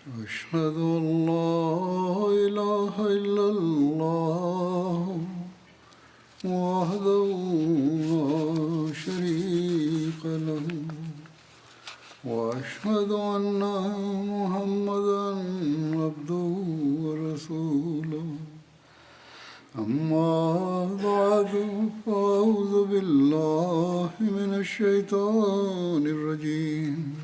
أشهد أن لا إله إلا الله وحده لا شريك له وأشهد أن محمدا عبده ورسوله أما بعد فأعوذ بالله من الشيطان الرجيم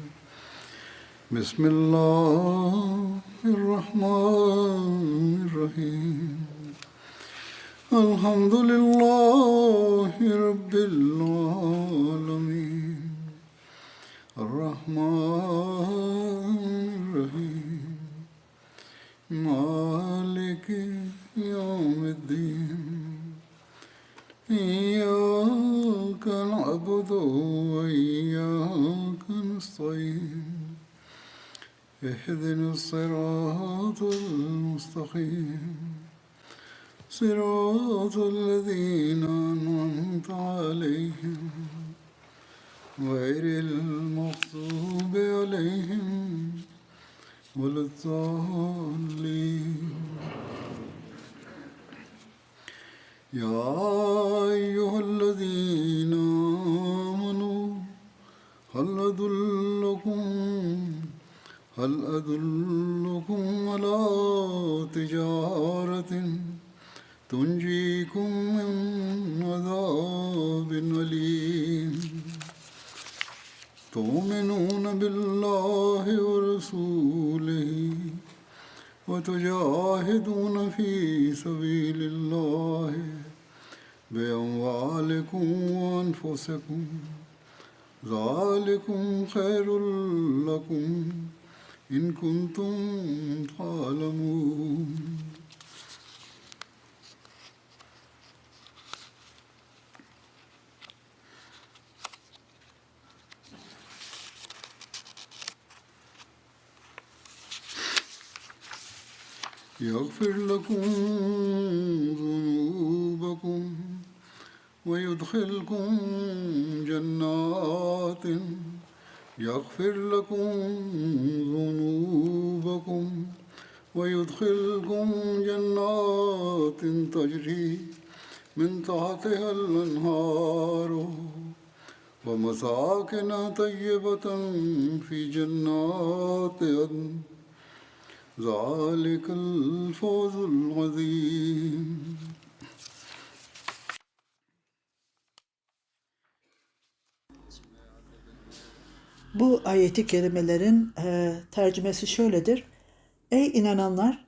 بسم الله الرحمن الرحيم الحمد لله رب العالمين الرحمن الرحيم مالك يوم الدين إياك نعبد وإياك نستعين اهدنا الصراط المستقيم صراط الذين أنعمت عليهم غير المغضوب عليهم ولا الضالين يا أيها الذين آمنوا هل أدلكم على تجارة تنجيكم من عذاب أليم تؤمنون بالله ورسوله وتجاهدون في سبيل الله بأموالكم وأنفسكم ذلكم خير لكم إن كنتم تعلمون يغفر لكم ذنوبكم ويدخلكم جنات يغفر لكم ذنوبكم ويدخلكم جنات تجري من تحتها الأنهار ومساكن طيبة في جنات عدن ذلك الفوز العظيم. Bu ayeti kerimelerin tercümesi şöyledir. Ey inananlar!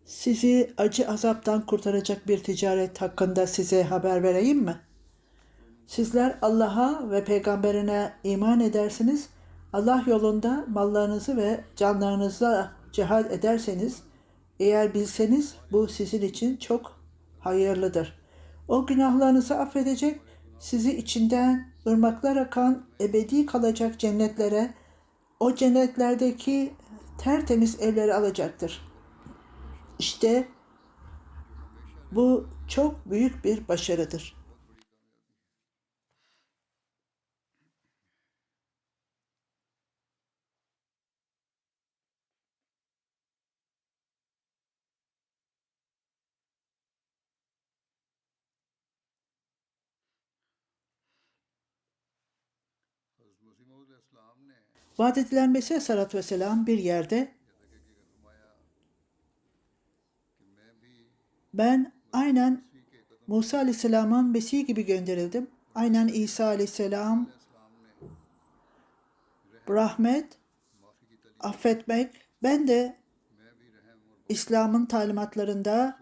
Sizi acı azaptan kurtaracak bir ticaret hakkında size haber vereyim mi? Sizler Allah'a ve peygamberine iman edersiniz. Allah yolunda mallarınızı ve canlarınızla cihad ederseniz, eğer bilseniz bu sizin için çok hayırlıdır. O günahlarınızı affedecek, sizi içinden ırmaklar akan ebedi kalacak cennetlere, o cennetlerdeki tertemiz evleri alacaktır. İşte bu çok büyük bir başarıdır. Vaat edilen Mesih Aleyhisselatü Vesselam bir yerde ben aynen Musa Aleyhisselam'ın Mesih gibi gönderildim. Aynen İsa Aleyhisselam rahmet, affetmek. Ben de İslam'ın talimatlarında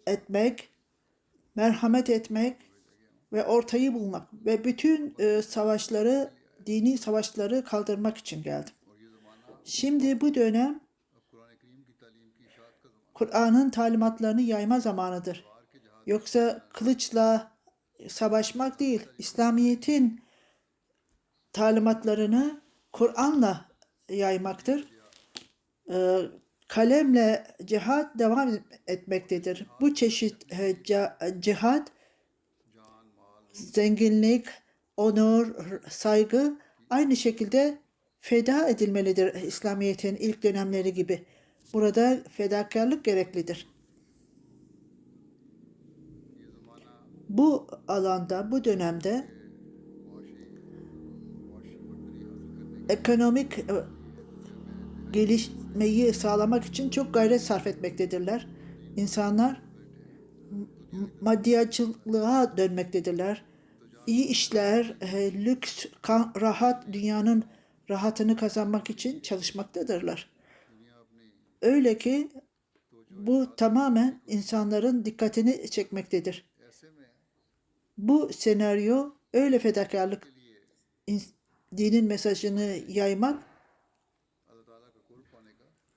etmek, merhamet etmek ve ortayı bulmak ve bütün savaşları, dini savaşları kaldırmak için geldim. Şimdi bu dönem Kur'an'ın talimatlarını yayma zamanıdır. Yoksa kılıçla savaşmak değil, İslamiyet'in talimatlarını Kur'an'la yaymaktır. Kalemle cihat devam etmektedir. Bu çeşit cihat, zenginlik, onur, saygı aynı şekilde feda edilmelidir İslamiyet'in ilk dönemleri gibi. Burada fedakarlık gereklidir. Bu alanda, bu dönemde ekonomik gelişmeyi sağlamak için çok gayret sarf etmektedirler. İnsanlar maddiyatçılığa dönmektedirler. İyi işler, lüks, rahat, dünyanın rahatını kazanmak için çalışmaktadırlar. Öyle ki bu tamamen insanların dikkatini çekmektedir. Bu senaryo öyle fedakarlık, dinin mesajını yaymak,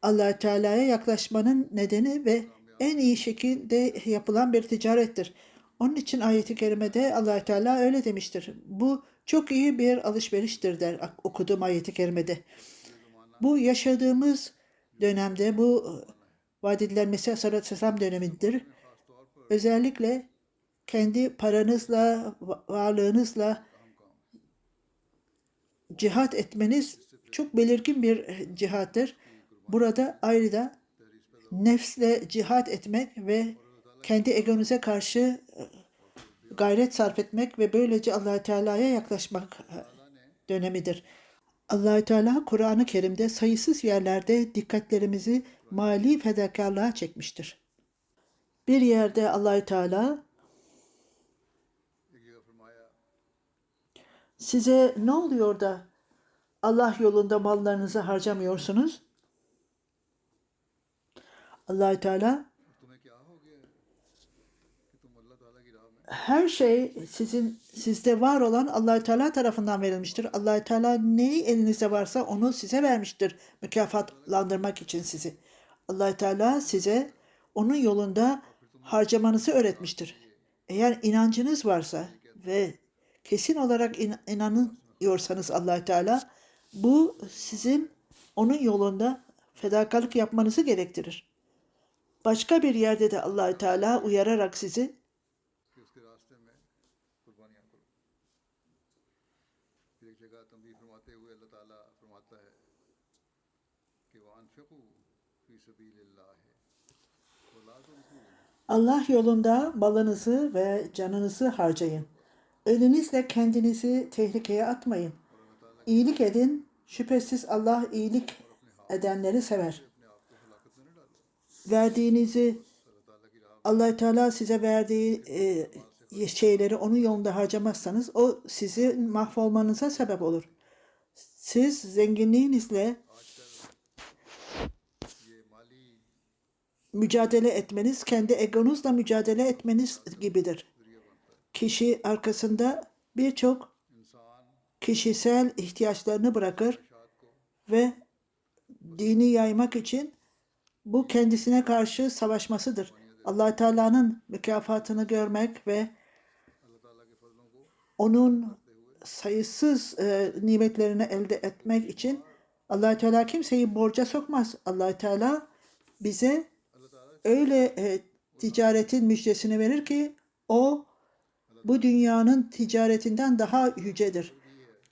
Allah Teala'ya yaklaşmanın nedeni ve en iyi şekilde yapılan bir ticarettir. Onun için ayet-i kerimede Allah Teala öyle demiştir. Bu çok iyi bir alışveriştir der okuduğum ayet-i kerimede. Bu yaşadığımız dönemde bu vaat edilen Mesih Aleyhisselam dönemidir. Özellikle kendi paranızla, varlığınızla cihat etmeniz çok belirgin bir cihattır. Burada ayrıca nefsle cihat etmek ve kendi egonuza karşı gayret sarf etmek ve böylece Allah Teala'ya yaklaşmak dönemidir. Allah Teala Kur'an-ı Kerim'de sayısız yerlerde dikkatlerimizi mali fedakarlığa çekmiştir. Bir yerde Allah Teala size ne oluyor da Allah yolunda mallarınızı harcamıyorsunuz? Allah Teala her şey sizde var olan Allah Teala tarafından verilmiştir. Allah Teala neyi elinizde varsa onu size vermiştir mükafatlandırmak için sizi. Allah Teala size onun yolunda harcamanızı öğretmiştir. Eğer inancınız varsa ve kesin olarak inanıyorsanız Allah Teala bu sizin onun yolunda fedakarlık yapmanızı gerektirir. Başka bir yerde de Allah Teala uyararak sizi Allah yolunda malınızı ve canınızı harcayın. Elinizle kendinizi tehlikeye atmayın. İyilik edin. Şüphesiz Allah iyilik edenleri sever. Verdiğinizi Allah Teala size verdiği şeyleri onun yolunda harcamazsanız o sizin mahvolmanıza sebep olur. Siz zenginliğinizle mücadele etmeniz, kendi egonuzla mücadele etmeniz gibidir. Kişi arkasında birçok kişisel ihtiyaçlarını bırakır ve dini yaymak için bu kendisine karşı savaşmasıdır. Allah Teala'nın mükafatını görmek ve onun sayısız nimetlerini elde etmek için Allah Teala kimseyi borca sokmaz. Allah Teala bize öyle ticaretin müjdesini verir ki o bu dünyanın ticaretinden daha yücedir.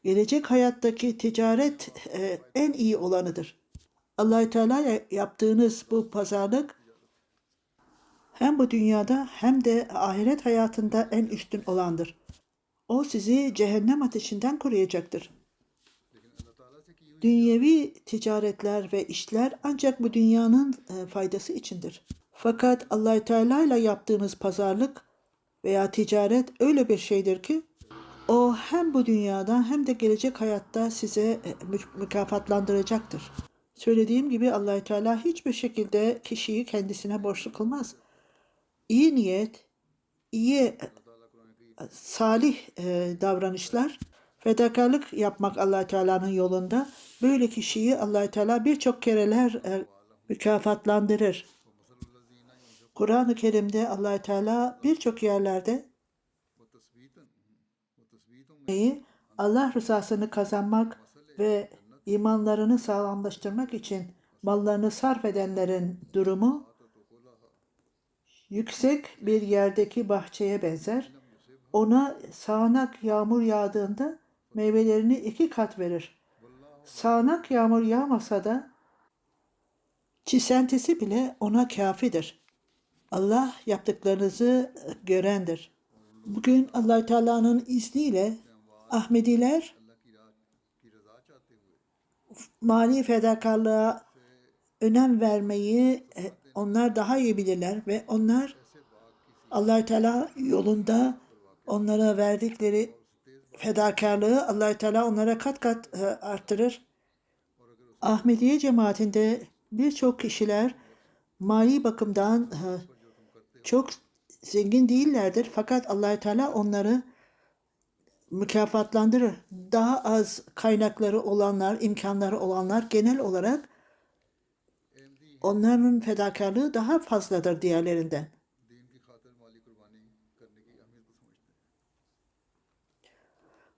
Gelecek hayattaki ticaret en iyi olanıdır. Allah Teala yaptığınız bu pazarlık hem bu dünyada hem de ahiret hayatında en üstün olandır. O sizi cehennem ateşinden koruyacaktır. Dünyevi ticaretler ve işler ancak bu dünyanın faydası içindir. Fakat Allah Teala ile yaptığınız pazarlık veya ticaret öyle bir şeydir ki o hem bu dünyada hem de gelecek hayatta size mükafatlandıracaktır. Söylediğim gibi Allah Teala hiçbir şekilde kişiyi kendisine borçlu kılmaz. İyi niyet, iyi salih davranışlar, fedakarlık yapmak Allah Teala'nın yolunda böyle kişiyi Allah Teala birçok kereler mükafatlandırır. Kur'an-ı Kerim'de Allah Teala birçok yerlerde Allah rızasını kazanmak ve imanlarını sağlamlaştırmak için mallarını sarf edenlerin durumu yüksek bir yerdeki bahçeye benzer. Ona sağanak yağmur yağdığında meyvelerini 2 kat verir. Sağanak yağmur yağmasa da çisentisi bile ona kafidir. Allah yaptıklarınızı görendir. Bugün Allah Teala'nın izniyle Ahmediler mali fedakarlığa önem vermeyi onlar daha iyi bilirler ve onlar Allah Teala yolunda onlara verdikleri fedakarlığı Allah Teala onlara kat kat artırır. Ahmediye cemaatinde birçok kişiler mali bakımdan çok zengin değillerdir. Fakat Allah Teala onları mükafatlandırır. Daha az kaynakları olanlar, imkanları olanlar genel olarak onların fedakarlığı daha fazladır diğerlerinden.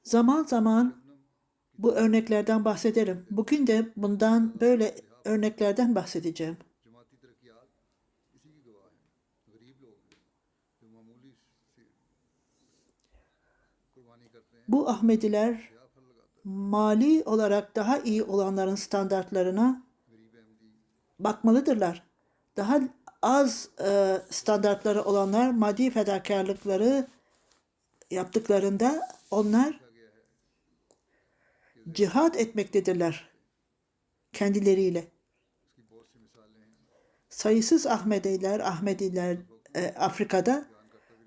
Zaman zaman bu örneklerden bahsederim. Bugün de bundan böyle örneklerden bahsedeceğim. Bu Ahmediler mali olarak daha iyi olanların standartlarına bakmalıdırlar. Daha az standartları olanlar maddi fedakarlıkları yaptıklarında onlar cihad etmektedirler kendileriyle. Sayısız Ahmediler Afrika'da,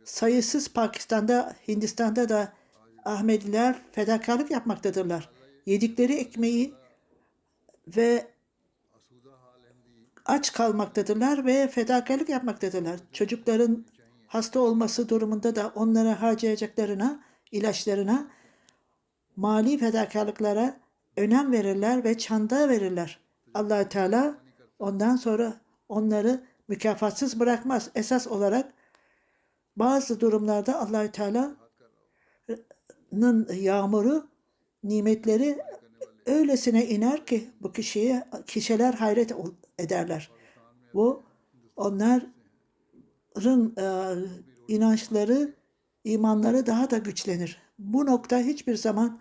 sayısız Pakistan'da, Hindistan'da da Ahmediler fedakarlık yapmaktadırlar. Yedikleri ekmeği ve aç kalmaktadırlar ve fedakarlık yapmaktadırlar. Çocukların hasta olması durumunda da onlara harcayacaklarına, ilaçlarına, mali fedakarlıklara önem verirler ve çanda verirler. Allah Teala ondan sonra onları mükafatsız bırakmaz. Esas olarak bazı durumlarda Allah Teala'nın yağmuru, nimetleri öylesine iner ki bu kişiler hayret ederler. Bu onların inançları, imanları daha da güçlenir. Bu nokta hiçbir zaman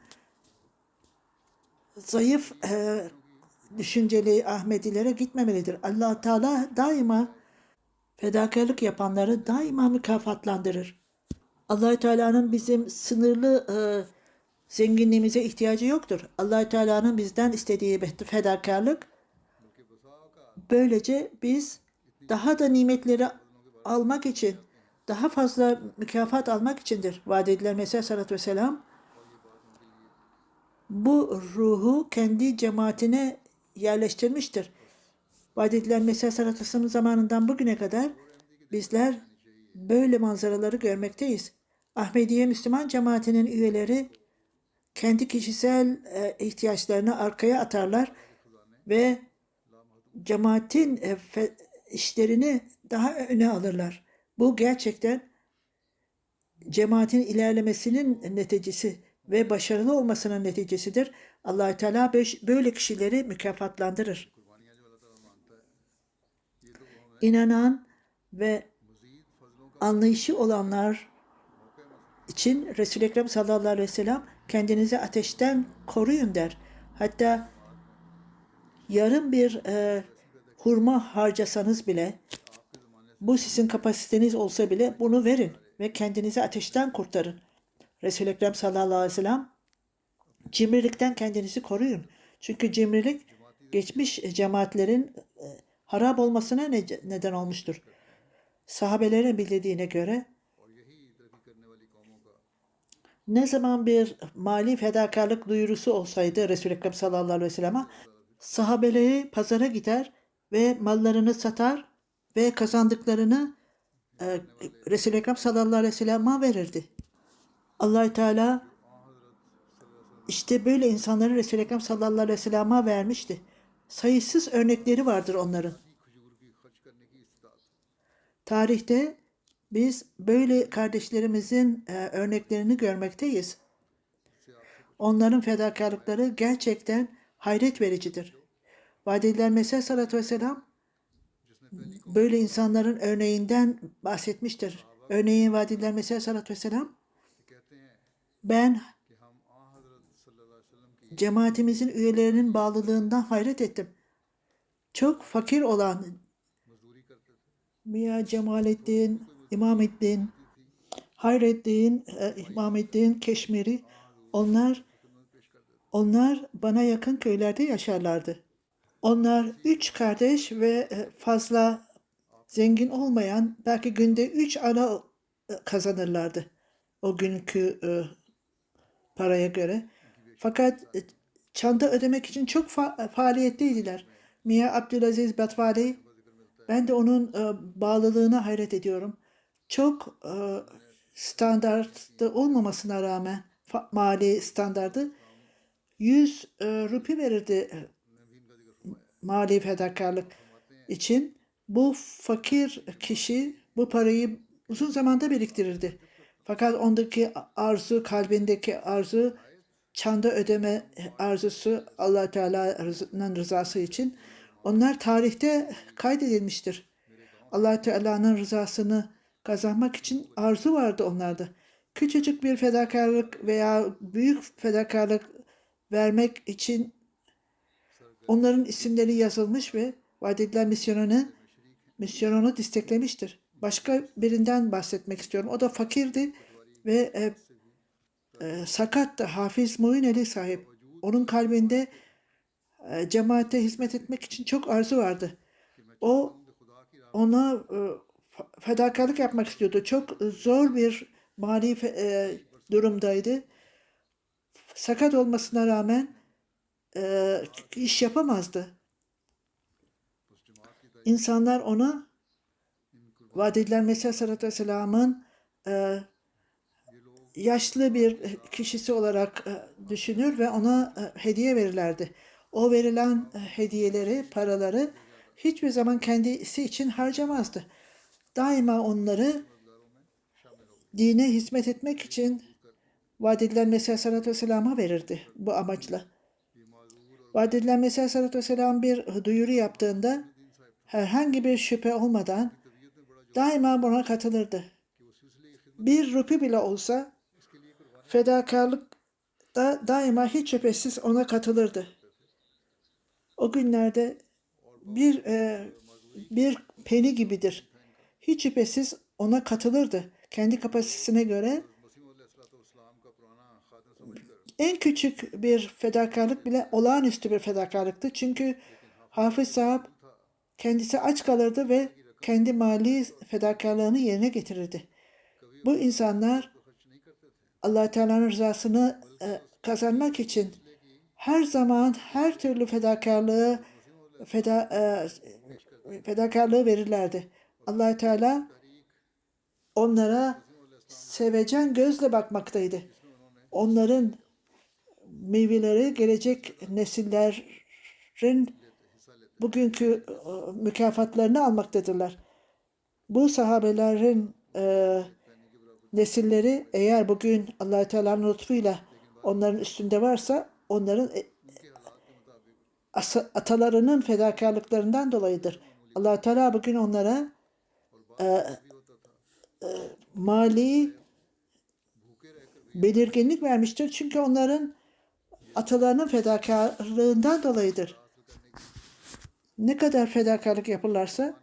zayıf düşünceli Ahmedilere gitmemelidir. Allah Teala daima fedakarlık yapanları daima mükafatlandırır. Allah Teala'nın bizim sınırlı zenginliğimize ihtiyacı yoktur. Allah Teala'nın bizden istediği fedakarlık, böylece biz daha da nimetleri almak için, daha fazla mükafat almak içindir. Vaat edilen Mesih Aleyhisselatü Vesselam bu ruhu kendi cemaatine yerleştirmiştir. Vaat edilen Mesih Aleyhisselatü Vesselam'ın zamanından bugüne kadar bizler böyle manzaraları görmekteyiz. Ahmediye Müslüman cemaatinin üyeleri kendi kişisel ihtiyaçlarını arkaya atarlar ve cemaatin işlerini daha öne alırlar. Bu gerçekten cemaatin ilerlemesinin neticesi ve başarılı olmasının neticesidir. Allah Teala böyle kişileri mükafatlandırır. İnanan ve anlayışı olanlar için Resul-i Ekrem sallallahu aleyhi ve sellem kendinizi ateşten koruyun der. Hatta yarım bir hurma harcasanız bile, bu sizin kapasiteniz olsa bile bunu verin ve kendinizi ateşten kurtarın. Resul-i Ekrem sallallahu aleyhi ve sellem cimrilikten kendinizi koruyun. Çünkü cimrilik geçmiş cemaatlerin harap olmasına neden olmuştur. Sahabelerin bildiğine göre ne zaman bir mali fedakarlık duyurusu olsaydı Resul-i Ekrem sallallahu aleyhi ve sellem'e, sahabeleri pazara gider ve mallarını satar ve kazandıklarını Resul-i Ekrem sallallahu aleyhi ve sellem'e verirdi. Allah Teala işte böyle insanları Resul-i Ekrem sallallahu aleyhi ve sellem'e vermişti. Sayısız örnekleri vardır onların. Tarihte biz böyle kardeşlerimizin örneklerini görmekteyiz. Onların fedakarlıkları gerçekten hayret vericidir. Vaat edilen Mesih Aleyhisselatü Vesselam böyle insanların örneğinden bahsetmiştir. Örneğin vaat edilen Mesih Aleyhisselatü Vesselam, ben cemaatimizin üyelerinin bağlılığından hayret ettim. Çok fakir olan Mia Cemalettin, İmamettin, Hayrettin, İmamettin, Keşmiri, onlar bana yakın köylerde yaşarlardı. Onlar 3 kardeş ve fazla zengin olmayan, belki günde 3 ana kazanırlardı o günkü paraya göre. Fakat çanda ödemek için çok faaliyetliydiler. Mia Abdülaziz Batvali, ben de onun bağlılığına hayret ediyorum. Çok standartta olmamasına rağmen mali standardı 100 rupi verirdi mali fedakarlık için. Bu fakir kişi bu parayı uzun zamanda biriktirirdi. Fakat ondaki arzu, kalbindeki arzu, çanda ödeme arzusu Allah Teala'nın rızası için, onlar tarihte kaydedilmiştir. Allah Teala'nın rızasını kazanmak için arzu vardı onlarda. Küçücük bir fedakarlık veya büyük fedakarlık vermek için onların isimleri yazılmış ve vaat edilen misyonunu desteklemiştir. Başka birinden bahsetmek istiyorum. O da fakirdi ve sakattı. Hafız Muineli sahip. Onun kalbinde cemaate hizmet etmek için çok arzu vardı. Ona fedakarlık yapmak istiyordu. Çok zor bir mali durumdaydı. Sakat olmasına rağmen iş yapamazdı. İnsanlar ona vaat edilen Mesih Aleyhisselatü Vesselam'ın yaşlı bir kişisi olarak düşünür ve ona hediye verirlerdi. O verilen hediyeleri, paraları hiçbir zaman kendisi için harcamazdı. Daima onları dine hizmet etmek için vaat edilen Mesih Aleyhisselatü Vesselam'a verirdi bu amaçla. Vaat edilen Mesih Aleyhisselatü Vesselam bir duyuru yaptığında herhangi bir şüphe olmadan daima buna katılırdı. 1 rupi bile olsa fedakarlıkta daima hiç şüphesiz ona katılırdı. O günlerde bir peni gibidir. Hiç şüphesiz ona katılırdı. Kendi kapasitesine göre en küçük bir fedakarlık bile olağanüstü bir fedakarlıktı. Çünkü Hafız Sahab kendisi aç kalırdı ve kendi mali fedakarlığını yerine getirirdi. Bu insanlar Allah Teala'nın rızasını kazanmak için her zaman her türlü fedakarlığı verirlerdi. Allah Teala onlara sevecen gözle bakmaktaydı. Onların meyveleri gelecek nesillerin bugünkü mükafatlarını almaktadırlar. Bu sahabelerin nesilleri eğer bugün Allah Teala'nın lütfuyla onların üstünde varsa onların atalarının fedakarlıklarından dolayıdır. Allah Teala bugün onlara mali belirginlik vermiştir. Çünkü onların atalarının fedakarlığından dolayıdır. Ne kadar fedakarlık yapırlarsa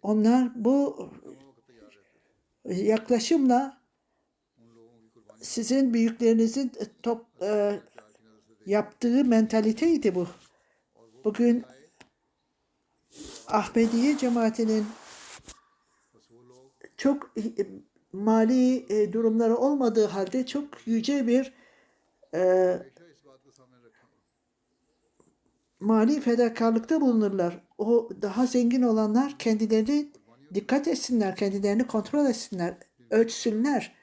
onlar bu yaklaşımla sizin büyüklerinizin yaptığı mentaliteydi bu. Bugün Ahmediye cemaatinin çok mali durumları olmadığı halde çok yüce bir mali fedakarlıkta bulunurlar. O daha zengin olanlar kendileri dikkat etsinler, kendilerini kontrol etsinler, ölçsünler.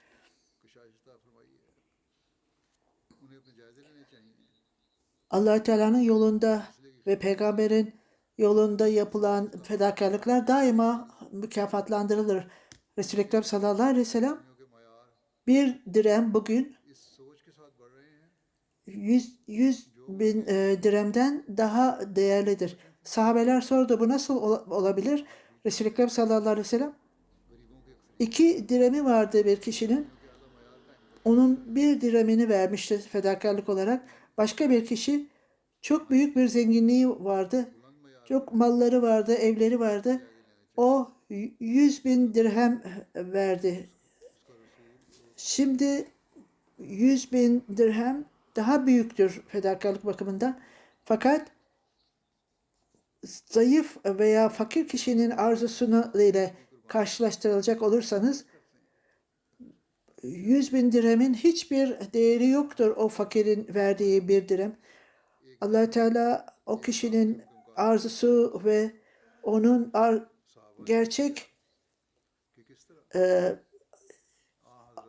Allah Teala'nın yolunda ve peygamberin yolunda yapılan fedakarlıklar daima mükafatlandırılır. Resul-i Ekrem sallallahu aleyhi ve sellem 1 dirhem bugün 100.000 dirhemden daha değerlidir. Sahabeler sordu, bu nasıl olabilir? Resul-i Ekrem sallallahu aleyhi ve sellem 2 dirhemi vardı bir kişinin. Onun 1 dirhemini vermişti fedakarlık olarak. Başka bir kişi çok büyük bir zenginliği vardı. Çok malları vardı, evleri vardı. O 100.000 dirhem verdi. Şimdi 100.000 dirhem daha büyüktür fedakarlık bakımından. Fakat zayıf veya fakir kişinin arzusunu ile karşılaştırılacak olursanız 100.000 dirhemin hiçbir değeri yoktur o fakirin verdiği bir dirhem. Allah Teala o kişinin arzusu ve onun gerçek e,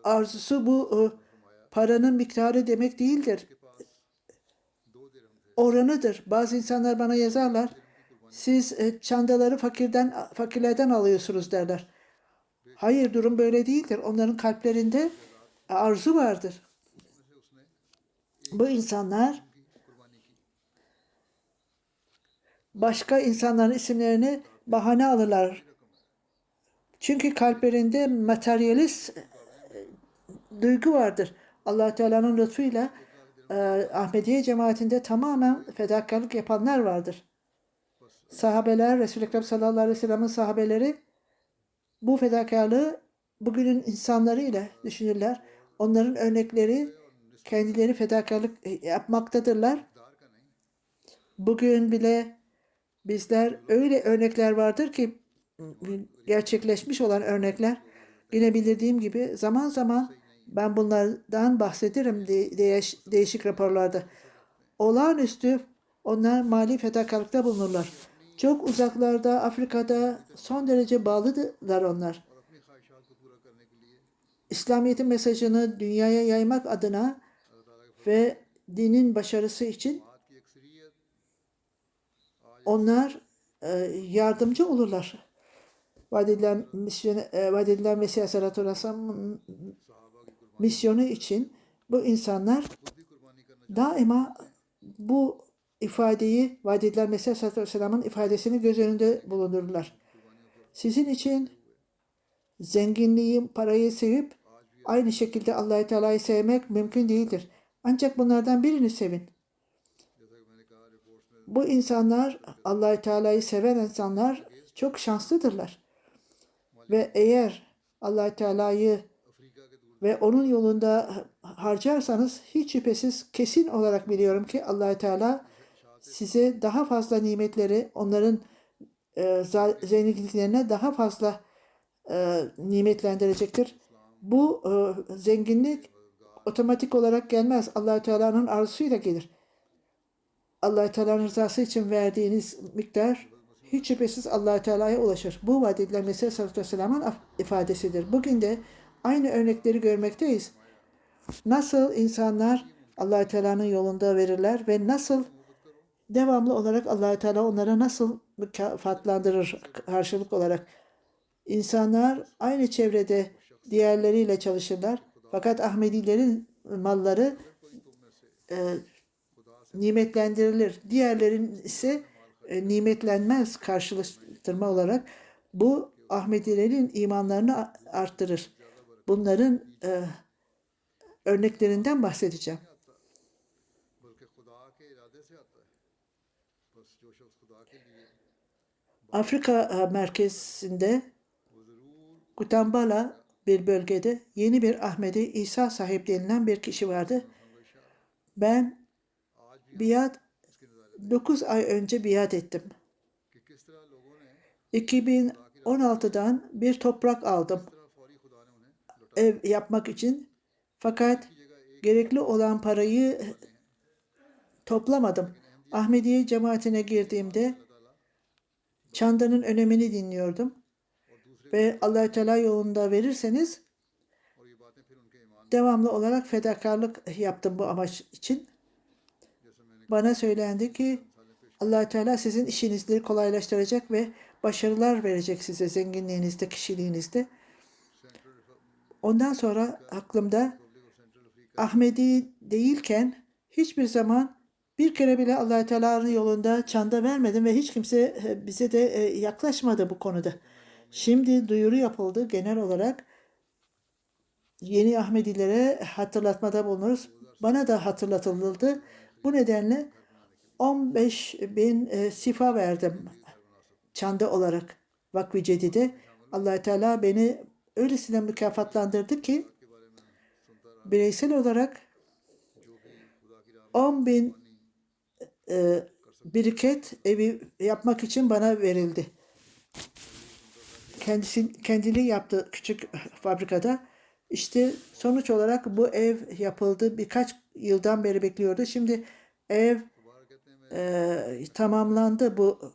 arzusu bu paranın miktarı demek değildir. Oranıdır. Bazı insanlar bana yazarlar. Siz çandaları fakirlerden alıyorsunuz derler. Hayır, durum böyle değildir. Onların kalplerinde arzu vardır. Bu insanlar başka insanların isimlerini bahane alırlar. Çünkü kalplerinde materyalist duygu vardır. Allah Teala'nın lütfuyla Ahmediye cemaatinde tamamen fedakarlık yapanlar vardır. Sahabeler, Resul-i Ekrem sallallahu aleyhi ve sellem'in sahabeleri bu fedakarlığı bugünün insanları ile düşünürler. Onların örnekleri kendileri fedakarlık yapmaktadırlar. Bugün bile bizler öyle örnekler vardır ki gerçekleşmiş olan örnekler. Yine bildirdiğim gibi zaman zaman ben bunlardan bahsederim değişik raporlarda. Olağanüstü onlar mali fedakarlıkta bulunurlar. Çok uzaklarda, Afrika'da son derece bağlıdırlar onlar. İslamiyet'in mesajını dünyaya yaymak adına ve dinin başarısı için onlar yardımcı olurlar. Vaat edilen Mesih Aleyhisselatü Vesselam'ın misyonu için bu insanlar daima bu ifadeyi, vaat edilen Mesih Aleyhisselatü Vesselam'ın ifadesini göz önünde bulundururlar. Sizin için zenginliği, parayı sevip aynı şekilde Allah-u Teala'yı sevmek mümkün değildir. Ancak bunlardan birini sevin. Bu insanlar, Allah-u Teala'yı seven insanlar çok şanslıdırlar. Ve eğer Allah Teala'yı ve onun yolunda harcarsanız hiç şüphesiz kesin olarak biliyorum ki Allah Teala size daha fazla nimetleri, onların zenginliklerine daha fazla nimetlendirecektir. Bu zenginlik otomatik olarak gelmez. Allah Teala'nın arzusuyla gelir. Allah Teala'nın rızası için verdiğiniz miktar hiç şüphesiz Allah Teala'ya ulaşır. Bu vaat edilen Mesih Aleyhisselatü Vesselam'ın ifadesidir. Bugün de aynı örnekleri görmekteyiz. Nasıl insanlar Allah Teala'nın yolunda verirler ve nasıl devamlı olarak Allah Teala onlara nasıl mükafatlandırır karşılık olarak. İnsanlar aynı çevrede diğerleriyle çalışırlar. Fakat Ahmedilerin malları nimetlendirilir. Diğerlerin ise nimetlenmez karşılaştırma olarak. Bu Ahmedilerin imanlarını arttırır. Bunların örneklerinden bahsedeceğim. Afrika merkezinde Kutambala bir bölgede yeni bir Ahmedi İsa sahip denilen bir kişi vardı. Ben 9 ay önce biat ettim. 2016'dan bir toprak aldım ev yapmak için. Fakat gerekli olan parayı toplamadım. Ahmediye cemaatine girdiğimde çandanın önemini dinliyordum. Ve Allah-u Teala yolunda verirseniz devamlı olarak fedakarlık yaptım bu amaç için. Bana söylendi ki Allah-u Teala sizin işinizi kolaylaştıracak ve başarılar verecek size zenginliğinizde, kişiliğinizde. Ondan sonra aklımda Ahmedi değilken hiçbir zaman bir kere bile Allah-u Teala'nın yolunda çanda vermedim ve hiç kimse bize de yaklaşmadı bu konuda. Şimdi duyuru yapıldı genel olarak. Yeni Ahmedilere hatırlatmada bulunuruz. Bana da hatırlatıldı. Bu nedenle 15.000 sifa verdim çanda olarak Vakf-ı Cedid'e. Allah Teala beni öylesine mükafatlandırdı ki bireysel olarak 10.000 biriket evi yapmak için bana verildi. Kendini yaptığı küçük fabrikada. İşte sonuç olarak bu ev yapıldı. Birkaç yıldan beri bekliyordu. Şimdi ev tamamlandı bu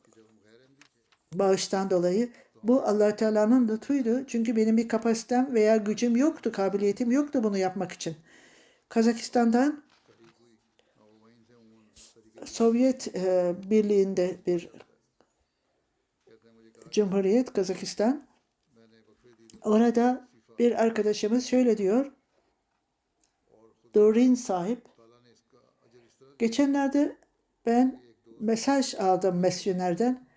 bağıştan dolayı. Bu Allah Teala'nın lütfuydu. Çünkü benim bir kapasitem veya gücüm yoktu, kabiliyetim yoktu bunu yapmak için. Kazakistan'dan Sovyet Birliği'nde bir Cumhuriyet Kazakistan. Orada bir arkadaşımız şöyle diyor. Dorin sahip. Geçenlerde ben mesaj aldım misyonerden.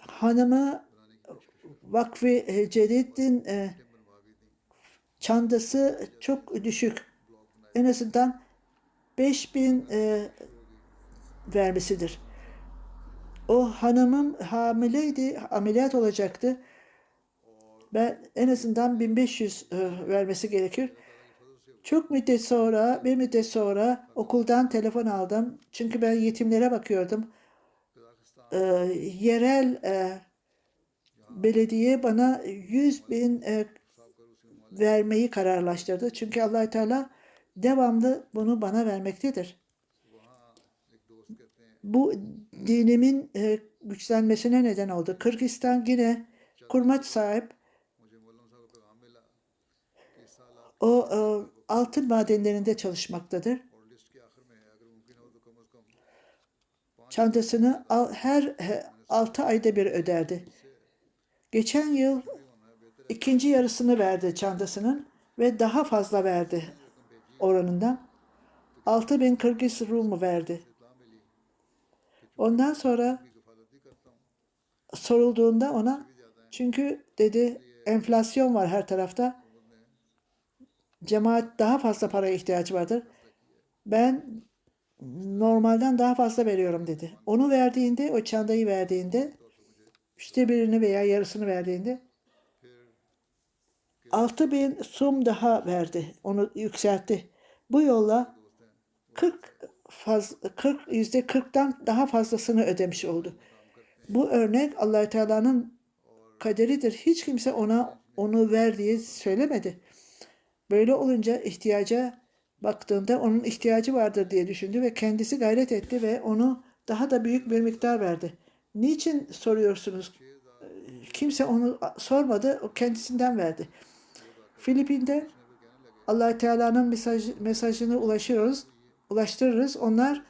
Hanımı Vakf-ı Cedid'in çandası çok düşük. En azından 5.000 vermesidir. O hanımım hamileydi, ameliyat olacaktı. Ben en azından 1500 vermesi gerekir. Bir müddet sonra okuldan telefon aldım. Çünkü ben yetimlere bakıyordum. Yerel belediye bana 100.000 vermeyi kararlaştırdı. Çünkü Allah Teala devamlı bunu bana vermektedir. Bu dinimin güçlenmesine neden oldu. Kırgızistan yine kurmaç sahip. O altın madenlerinde çalışmaktadır. Çantasını her 6 ayda bir öderdi. Geçen yıl ikinci yarısını verdi çantasının ve daha fazla verdi oranından. 6.000 Kırgız Rumu verdi. Ondan sonra sorulduğunda ona, çünkü dedi enflasyon var her tarafta. Cemaat daha fazla paraya ihtiyacı vardır. Ben normalden daha fazla veriyorum dedi. Onu verdiğinde, o çantayı verdiğinde, 1/3 veya yarısını verdiğinde 6.000 sum daha verdi. Onu yükseltti. Bu yolla %40'dan daha fazlasını ödemiş oldu. Bu örnek Allah Teala'nın kaderidir. Hiç kimse ona onu ver diye söylemedi. Böyle olunca ihtiyaca baktığında onun ihtiyacı vardır diye düşündü ve kendisi gayret etti ve onu daha da büyük bir miktar verdi. Niçin soruyorsunuz? Kimse onu sormadı, o kendisinden verdi. Filipin'de Allah Teala'nın mesajını ulaştırırız. Onlar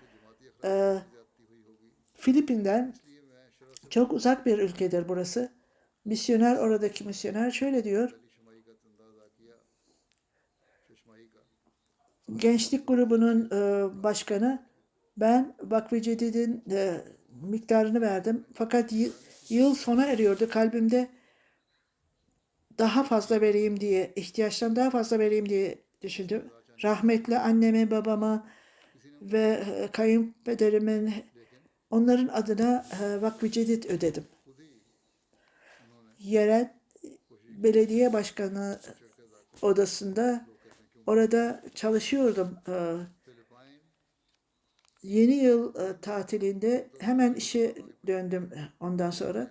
Filipin'den çok uzak bir ülkedir burası. Oradaki misyoner şöyle diyor. Gençlik grubunun başkanı, ben Vakf-ı Cedid'in miktarını verdim. Fakat yıl sona eriyordu. Kalbimde daha fazla vereyim diye, ihtiyaçtan daha fazla vereyim diye düşündüm. Rahmetli annemi, babamı ve kayınpederimin, onların adına Vakf-ı Cedid ödedim. Yerel belediye başkanı odasında orada çalışıyordum. Yeni yıl tatilinde hemen işe döndüm ondan sonra.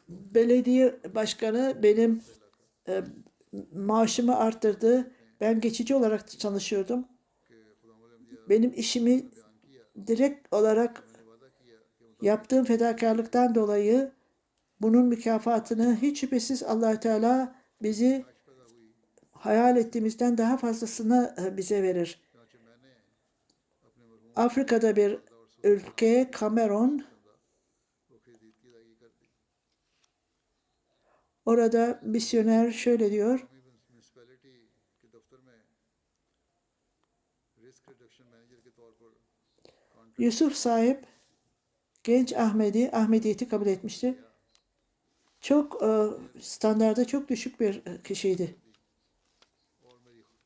Belediye başkanı benim maaşımı arttırdı. Ben geçici olarak çalışıyordum. Benim işimi direkt olarak yaptığım fedakarlıktan dolayı bunun mükafatını hiç şüphesiz Allah Teala bizi hayal ettiğimizden daha fazlasını bize verir. Afrika'da bir ülke, Kamerun. Orada misyoner şöyle diyor. Yusuf sahip genç Ahmediyeti kabul etmişti. Çok standarda çok düşük bir kişiydi.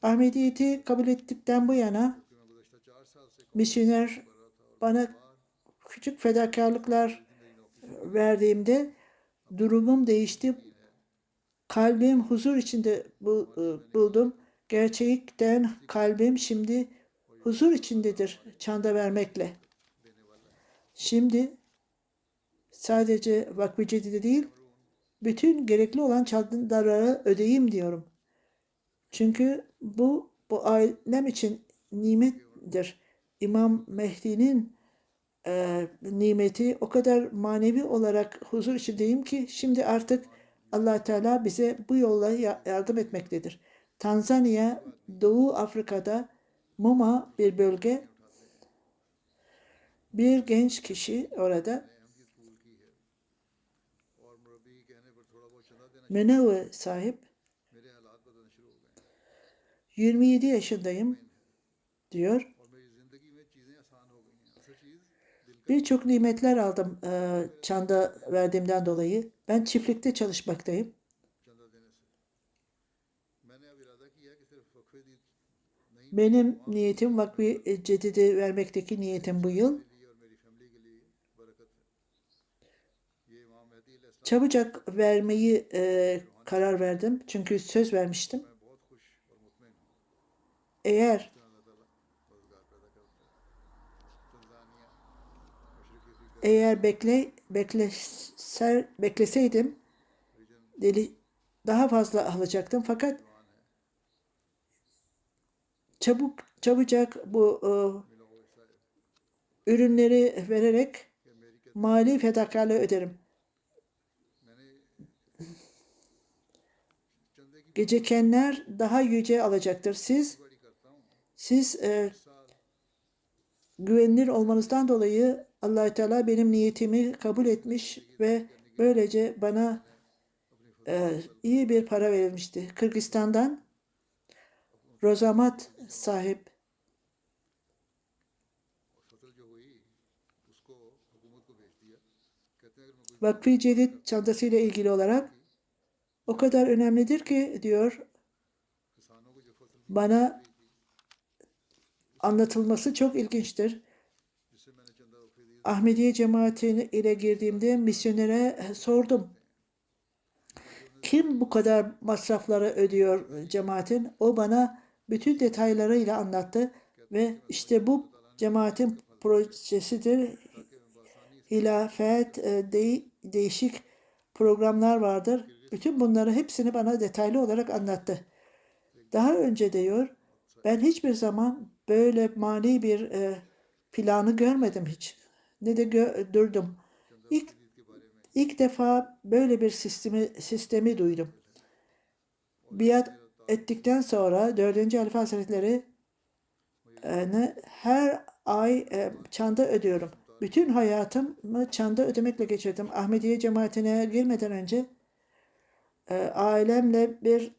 Ahmediyeti kabul ettikten bu yana misyoner bana küçük fedakarlıklar verdiğimde durumum değişti. Kalbim huzur içinde buldum. Gerçekten kalbim şimdi huzur içindedir çanda vermekle. Şimdi sadece Vakfı Cedid'e değil, bütün gerekli olan çandaları ödeyeyim diyorum. Çünkü bu ailem için nimettir. İmam Mehdi'nin nimeti o kadar manevi olarak huzur içindeyim ki şimdi artık Allah Teala bize bu yolla yardım etmektedir. Tanzanya, Doğu Afrika'da Muma bir bölge, bir genç kişi orada Menewe sahip. 27 yaşındayım diyor. Birçok nimetler aldım çanda verdiğimden dolayı. Ben çiftlikte çalışmaktayım. Benim niyetim Vakfı Cedid'i vermekteki niyetim bu yıl. Çabucak vermeyi karar verdim. Çünkü söz vermiştim. Eğer bekleseydim daha fazla alacaktım. Fakat çabucak bu ürünleri vererek mali fedakarlığı öderim. Gecekenler daha yüce alacaktır. Siz güvenilir olmanızdan dolayı Allah-u Teala benim niyetimi kabul etmiş ve böylece bana iyi bir para verilmişti. Kırgızistan'dan Rozamat sahip Vakfı Cedid çantasıyla ilgili olarak o kadar önemlidir ki diyor, bana anlatılması çok ilginçtir. Ahmediye cemaati ile girdiğimde misyonere sordum. Kim bu kadar masrafları ödüyor cemaatin? O bana bütün detaylarıyla anlattı ve işte bu cemaatin projesidir. Hilafet, değişik programlar vardır. Bütün bunları hepsini bana detaylı olarak anlattı. Daha önce diyor, ben hiçbir zaman böyle mali bir planı görmedim hiç. Ne de gördüm. İlk defa böyle bir sistemi duydum. Biat ettikten sonra 4. Halife Hazretleri her ay çanda ödüyorum. Bütün hayatımı çanda ödemekle geçirdim. Ahmediye cemaatine girmeden önce ailemle bir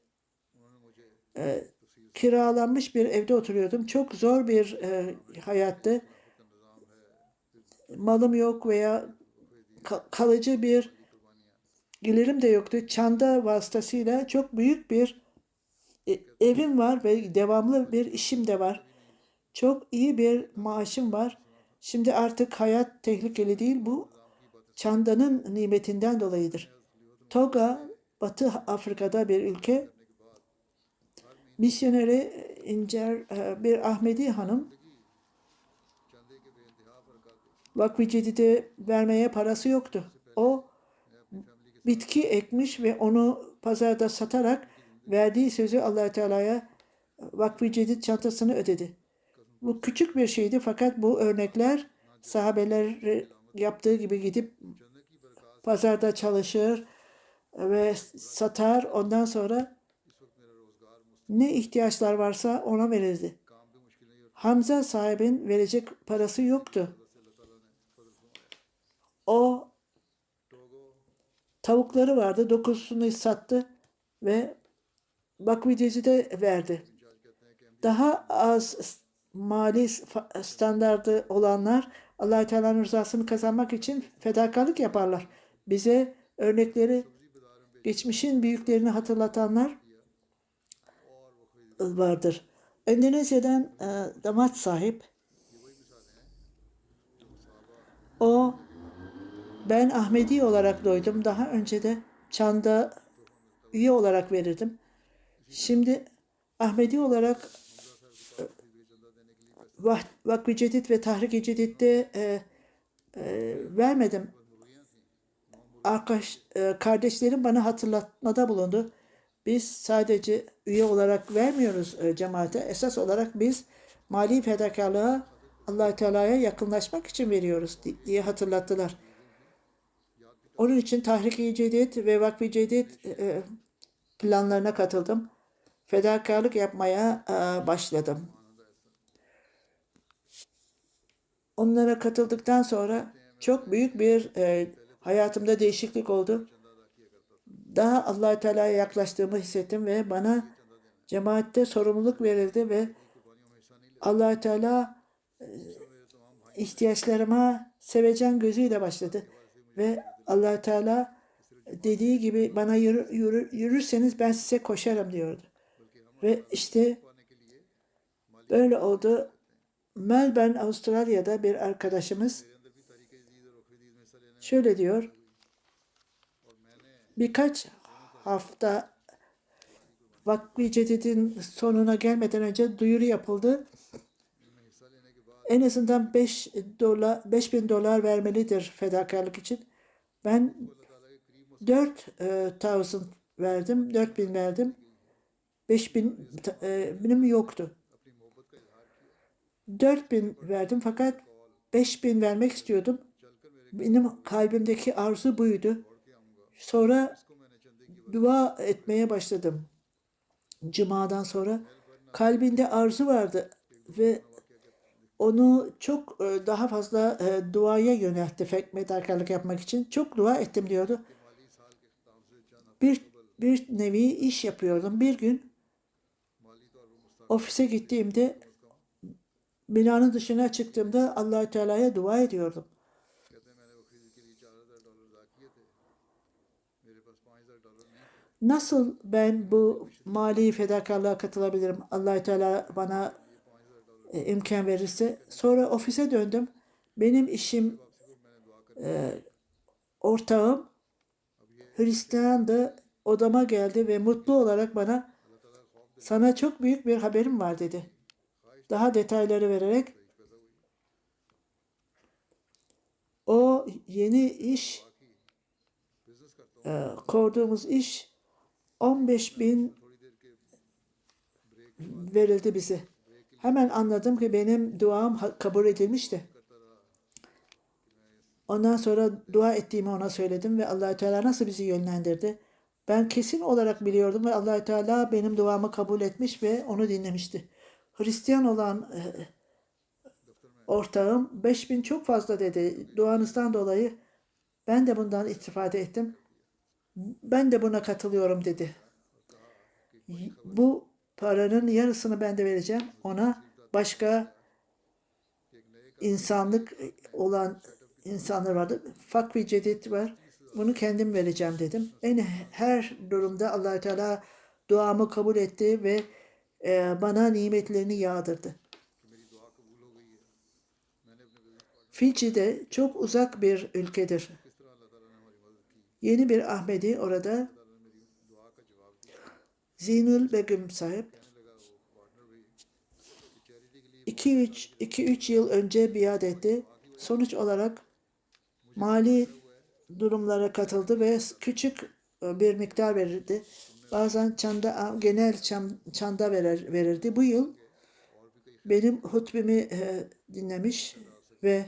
kiralanmış bir evde oturuyordum. Çok zor bir hayattı. Malım yok veya kalıcı bir gelirim de yoktu. Çanda vasıtasıyla çok büyük bir evim var ve devamlı bir işim de var. Çok iyi bir maaşım var. Şimdi artık hayat tehlikeli değil. Bu çandanın nimetinden dolayıdır. Toga, Batı Afrika'da bir ülke. Misyoneri bir Ahmedi hanım Vakfı Cedid'e vermeye parası yoktu. O bitki ekmiş ve onu pazarda satarak verdiği sözü Allah-u Teala'ya Vakfı Cedid çantasını ödedi. Bu küçük bir şeydi fakat bu örnekler sahabeler yaptığı gibi gidip pazarda çalışır ve satar. Ondan sonra ne ihtiyaçlar varsa ona verirdi. Hamza sahibin verecek parası yoktu. O tavukları vardı. 9'sunu sattı ve Vakfı Cedid'e verdi. Daha az mali standardı olanlar Allah-u Teala'nın rızasını kazanmak için fedakarlık yaparlar. Bize örnekleri, geçmişin büyüklerini hatırlatanlar vardır. Endonezya'dan damat sahip. O, ben Ahmedi olarak doydum. Daha önce de Çan'da üye olarak verirdim. Şimdi Ahmedi olarak Vakf-ı Cedid ve Tahrik-i Cedid'de vermedim. Kardeşlerim bana hatırlatmada bulundu. Biz sadece üye olarak vermiyoruz cemaate. Esas olarak biz mali fedakarlığa Allah-u Teala'ya yakınlaşmak için veriyoruz diye hatırlattılar. Onun için Tahrik-i Cedid ve Vakf-ı Cedid planlarına katıldım. Fedakarlık yapmaya başladım. Onlara katıldıktan sonra çok büyük bir hayatımda değişiklik oldu. Daha Allah-u Teala'ya yaklaştığımı hissettim ve bana cemaatte sorumluluk verildi ve Allah-u Teala ihtiyaçlarıma sevecen gözüyle başladı. Ve Allah-u Teala dediği gibi bana yürürseniz ben size koşarım diyordu. Ve işte böyle oldu. Melbourne, Avustralya'da bir arkadaşımız şöyle diyor. Birkaç hafta Vakf-ı Cedid'in sonuna gelmeden önce duyuru yapıldı. En azından 5.000 dolar vermelidir fedakarlık için. Ben 4.000 verdim, 4.000 verdim. 5.000 benim yoktu. 4.000 verdim fakat 5.000 vermek istiyordum. Benim kalbimdeki arzu buydu. Sonra dua etmeye başladım. Cuma'dan sonra kalbinde arzu vardı ve onu çok daha fazla duaya yöneltti fedakarlık yapmak için. Çok dua ettim diyordu. Bir nevi iş yapıyordum. Bir gün ofise gittiğimde binanın dışına çıktığımda Allah-u Teala'ya dua ediyordum. Nasıl ben bu mali fedakarlığa katılabilirim? Allah-u Teala bana imkan verirse. Sonra ofise döndüm. Benim işim ortağım Hristiyan'dı. Odama geldi ve mutlu olarak bana sana çok büyük bir haberim var dedi. Daha detayları vererek o yeni iş kurduğumuz iş 15.000 verildi bize. Hemen anladım ki benim duam kabul edilmişti. Ondan sonra dua ettiğimi ona söyledim ve Allah-u Teala nasıl bizi yönlendirdi. Ben kesin olarak biliyordum ve Allah-u Teala benim duamı kabul etmiş ve onu dinlemişti. Hristiyan olan ortağım 5.000 çok fazla dedi. Duanızdan dolayı ben de bundan istifade ettim. Ben de buna katılıyorum dedi. Bu paranın yarısını ben de vereceğim. Ona başka insanlık olan insanlar vardı. Vakf-ı Cedid var. Bunu kendim vereceğim dedim. Her durumda Allah-u Teala duamı kabul etti ve bana nimetlerini yağdırdı. Fiji'de çok uzak bir ülkedir. Yeni bir Ahmedi orada Zinül Begüm sahip 2-3 yıl önce biat etti. Sonuç olarak mali durumlara katıldı ve küçük bir miktar verirdi. Bazen genel çanda verirdi. Bu yıl benim hutbemi dinlemiş ve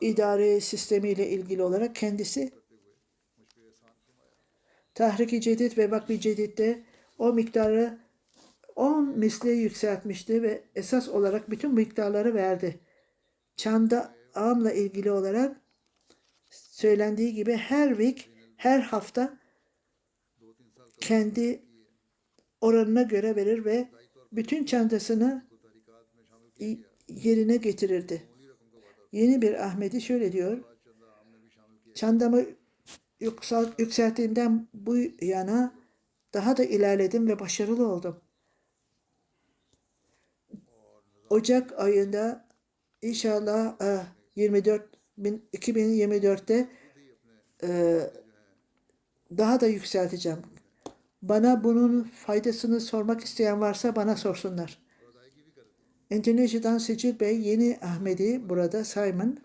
idare sistemiyle ilgili olarak kendisi Tahrik-i Cedid ve Vakf-ı Cedid'de o miktarı 10 misli yükseltmişti ve esas olarak bütün miktarları verdi. Çanda ağımla ilgili olarak söylendiği gibi her hafta kendi oranına göre verir ve bütün çantasını yerine getirirdi. Yeni bir Ahmedi şöyle diyor. Çandamı yükselttiğimden bu yana daha da ilerledim ve başarılı oldum. Ocak ayında inşallah 2024'te daha da yükselteceğim. Bana bunun faydasını sormak isteyen varsa bana sorsunlar. Endonezya'dan Secil Bey, Yeni Ahmedi burada Simon,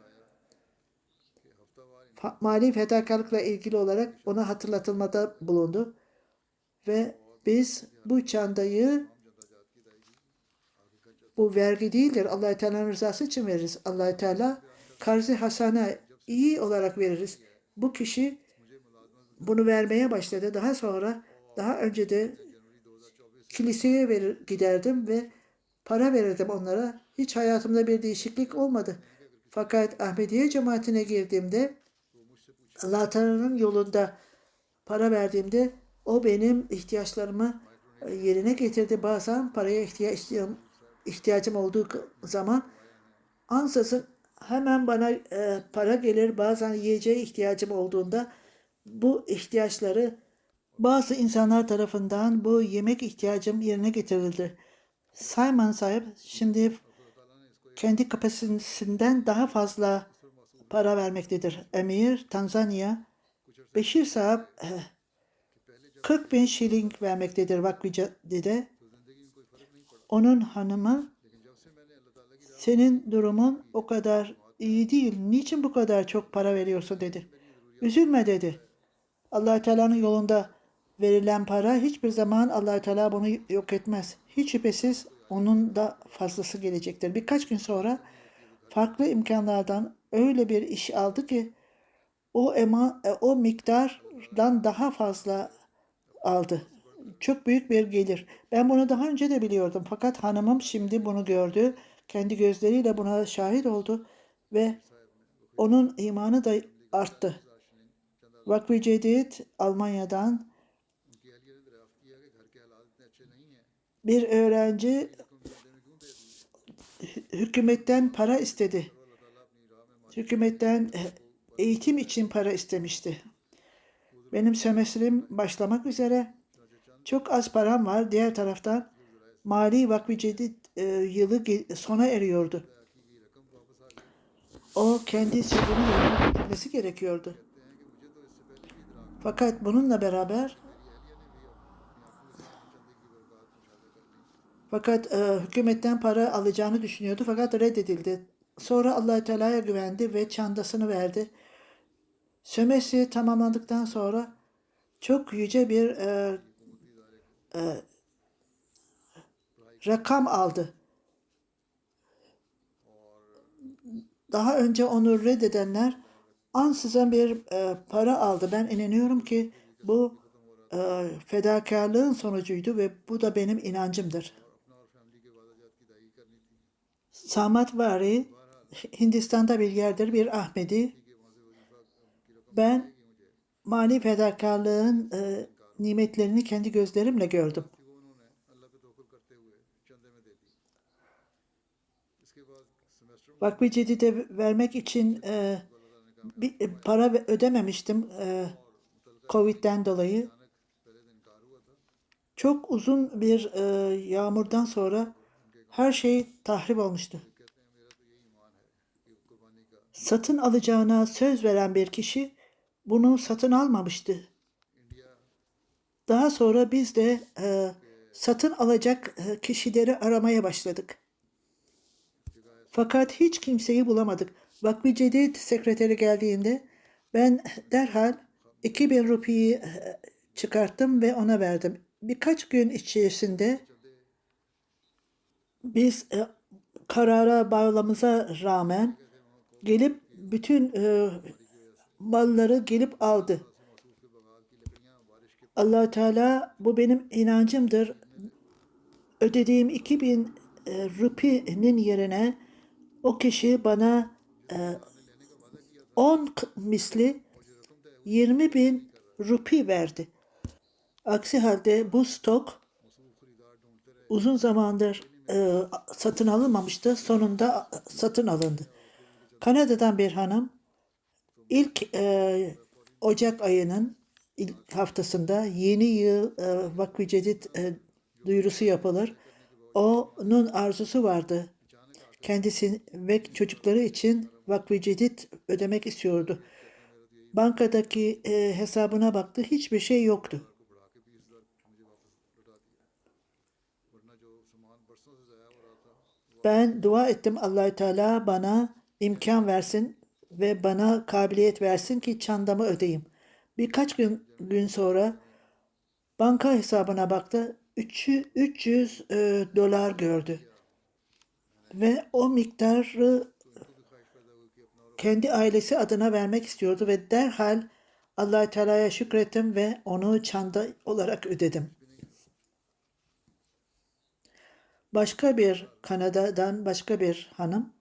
mali fedakarlıkla ilgili olarak ona hatırlatılmada bulundu. Ve biz bu çantayı, bu vergi değildir, Allah-u Teala'nın rızası için veririz. Allah-u Teala karz-ı hasana iyi olarak veririz. Bu kişi bunu vermeye başladı. Daha önce de kiliseye giderdim ve para verirdim onlara. Hiç hayatımda bir değişiklik olmadı. Fakat Ahmediye cemaatine girdiğimde, Allah Teala'nın yolunda para verdiğimde o benim ihtiyaçlarımı yerine getirdi. Bazen paraya ihtiyacım olduğu zaman ansızın hemen bana para gelir. Bazen yiyeceğe ihtiyacım olduğunda bu ihtiyaçları bazı insanlar tarafından bu yemek ihtiyacım yerine getirildi. Simon sahip şimdi kendi kapasitesinden daha fazla para vermektedir. Emir Tanzanya Beşir sahip 40 bin şiling vermektedir vakfide. Onun hanımı, senin durumun o kadar iyi değil. Niçin bu kadar çok para veriyorsun dedi. Üzülme dedi. Allah Teala'nın yolunda verilen para hiçbir zaman Allah Teala bunu yok etmez. Hiç şüphesiz onun da fazlası gelecektir. Birkaç gün sonra farklı imkanlardan öyle bir iş aldı ki o miktardan daha fazla aldı. Çok büyük bir gelir. Ben bunu daha önce de biliyordum. Fakat hanımım şimdi bunu gördü. Kendi gözleriyle buna şahit oldu ve onun imanı da arttı. Vakfı Cedid Almanya'dan bir öğrenci hükümetten para istedi. Hükümetten eğitim için para istemişti. Benim sömestrim başlamak üzere. Çok az param var. Diğer taraftan Mali Vakfı Cedid yılı sona eriyordu. O kendi sözünü yerine getirmesi gerekiyordu. Fakat bununla beraber hükümetten para alacağını düşünüyordu fakat reddedildi. Sonra Allah-u Teala'ya güvendi ve çantasını verdi. Sömestri tamamlandıktan sonra çok yüce bir rakam aldı. Daha önce onu reddedenler ansızın bir para aldı. Ben inanıyorum ki bu fedakarlığın sonucuydu ve bu da benim inancımdır. Samatvari Hindistan'da bir yerdir, bir Ahmedi. Ben mali fedakarlığın nimetlerini kendi gözlerimle gördüm. Vakfı Cedid'e vermek için bir para ödememiştim Covid'den dolayı. Çok uzun bir yağmurdan sonra her şey tahrip olmuştu. Satın alacağına söz veren bir kişi bunu satın almamıştı. Daha sonra biz de satın alacak kişileri aramaya başladık. Fakat hiç kimseyi bulamadık. Vakfı Cedid sekreteri geldiğinde ben derhal 2000 rupiyi çıkarttım ve ona verdim. Birkaç gün içerisinde biz karara bağlamamıza rağmen gelip bütün malları gelip aldı. Allah Teala, bu benim inancımdır. Ödediğim 2000 rupinin yerine o kişi bana 10 misli 20.000 rupi verdi. Aksi halde bu stok uzun zamandır satın alınmamıştı. Sonunda satın alındı. Kanada'dan bir hanım ilk Ocak ayının ilk haftasında yeni yıl Vakf-ı Cedid duyurusu yapılır. Onun arzusu vardı. Kendisi ve çocukları için Vakf-ı Cedid ödemek istiyordu. Bankadaki hesabına baktı, hiçbir şey yoktu. Ben dua ettim, Allah-u Teala bana imkan versin ve bana kabiliyet versin ki çandamı ödeyeyim. Birkaç gün sonra banka hesabına baktı, 300 dolar gördü ve o miktarı kendi ailesi adına vermek istiyordu ve derhal Allah-u Teala'ya şükrettim ve onu çanda olarak ödedim. Kanada'dan başka bir hanım,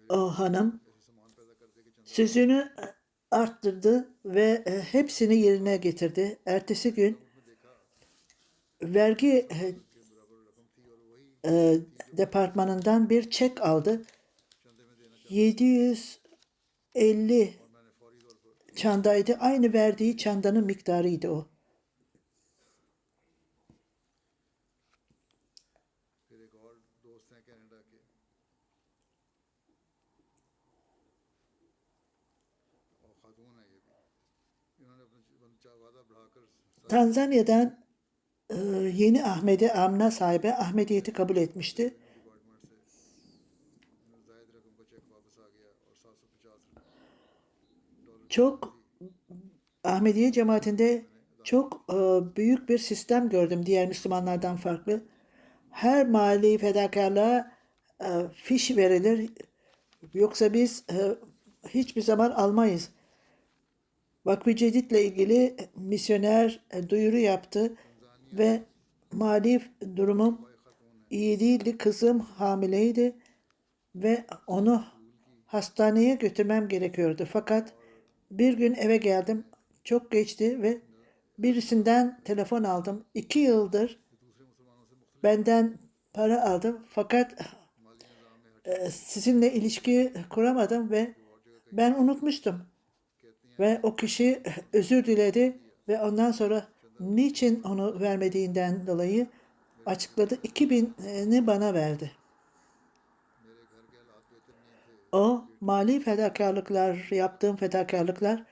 o hanım sözünü arttırdı ve hepsini yerine getirdi. Ertesi gün vergi departmanından bir çek aldı. 750 çandaydı. Aynı verdiği çandanın miktarıydı o. Tanzanya'dan Yeni Ahmedi Amna sahibi Ahmediyeti kabul etmişti. Çok Ahmediye cemaatinde çok büyük bir sistem gördüm diğer Müslümanlardan farklı. Her mali fedakarlığa fiş verilir. Yoksa biz hiçbir zaman almayız. Vakf-ı Cedid'le ilgili misyoner duyuru yaptı ve mali durumum iyi değildi. Kızım hamileydi ve onu hastaneye götürmem gerekiyordu. Fakat bir gün eve geldim. Çok geçti ve birisinden telefon aldım. 2 yıldır benden para aldım. Fakat sizinle ilişki kuramadım ve ben unutmuştum. Ve o kişi özür diledi ve ondan sonra niçin onu vermediğinden dolayı açıkladı. 2000'ni bana verdi. O mali fedakarlıklar, yaptığım fedakarlıklar,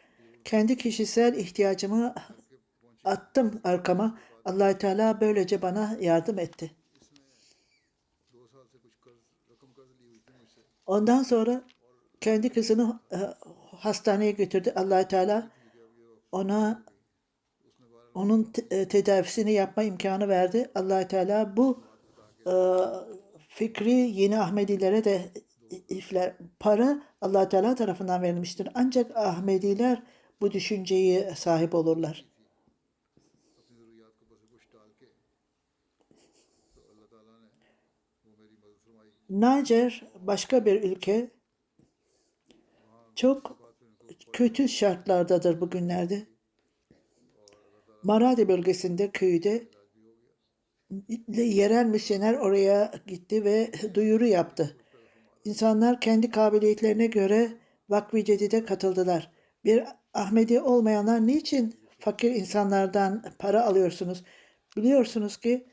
kendi kişisel ihtiyacımı attım arkama. Allah-u Teala böylece bana yardım etti. Ondan sonra kendi kızını hastaneye götürdü. Allah-u Teala onun tedavisini yapma imkanı verdi. Allah-u Teala bu fikri yeni Ahmedilere de ifler. Para Allah Teala tarafından verilmiştir. Ancak Ahmediler bu düşünceyi sahip olurlar. Niger başka bir ülke. Çok kötü şartlardadır bugünlerde. Maradi bölgesinde köyde yerel misyoner oraya gitti ve duyuru yaptı. İnsanlar kendi kabiliyetlerine göre Vakf-ı Cedid'e katıldılar. Bir Ahmedi olmayanlar niçin fakir insanlardan para alıyorsunuz? Biliyorsunuz ki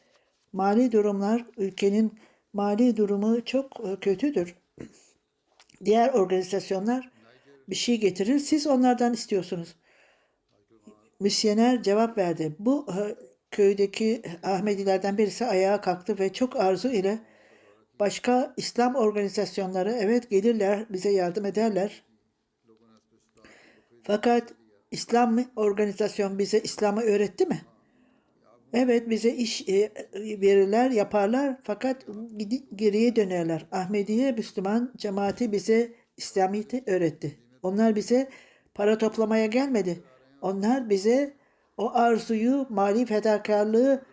mali durumlar, ülkenin mali durumu çok kötüdür. Diğer organizasyonlar bir şey getirir, siz onlardan istiyorsunuz. Misyoner cevap verdi. Bu köydeki Ahmedilerden birisi ayağa kalktı ve çok arzu ile başka İslam organizasyonları evet gelirler, bize yardım ederler. Fakat İslam organizasyon bize İslam'ı öğretti mi? Evet bize iş verirler, yaparlar fakat geriye dönerler. Ahmediye Müslüman cemaati bize İslamiyet'i öğretti. Onlar bize para toplamaya gelmedi. Onlar bize o arzuyu, mali fedakarlığı,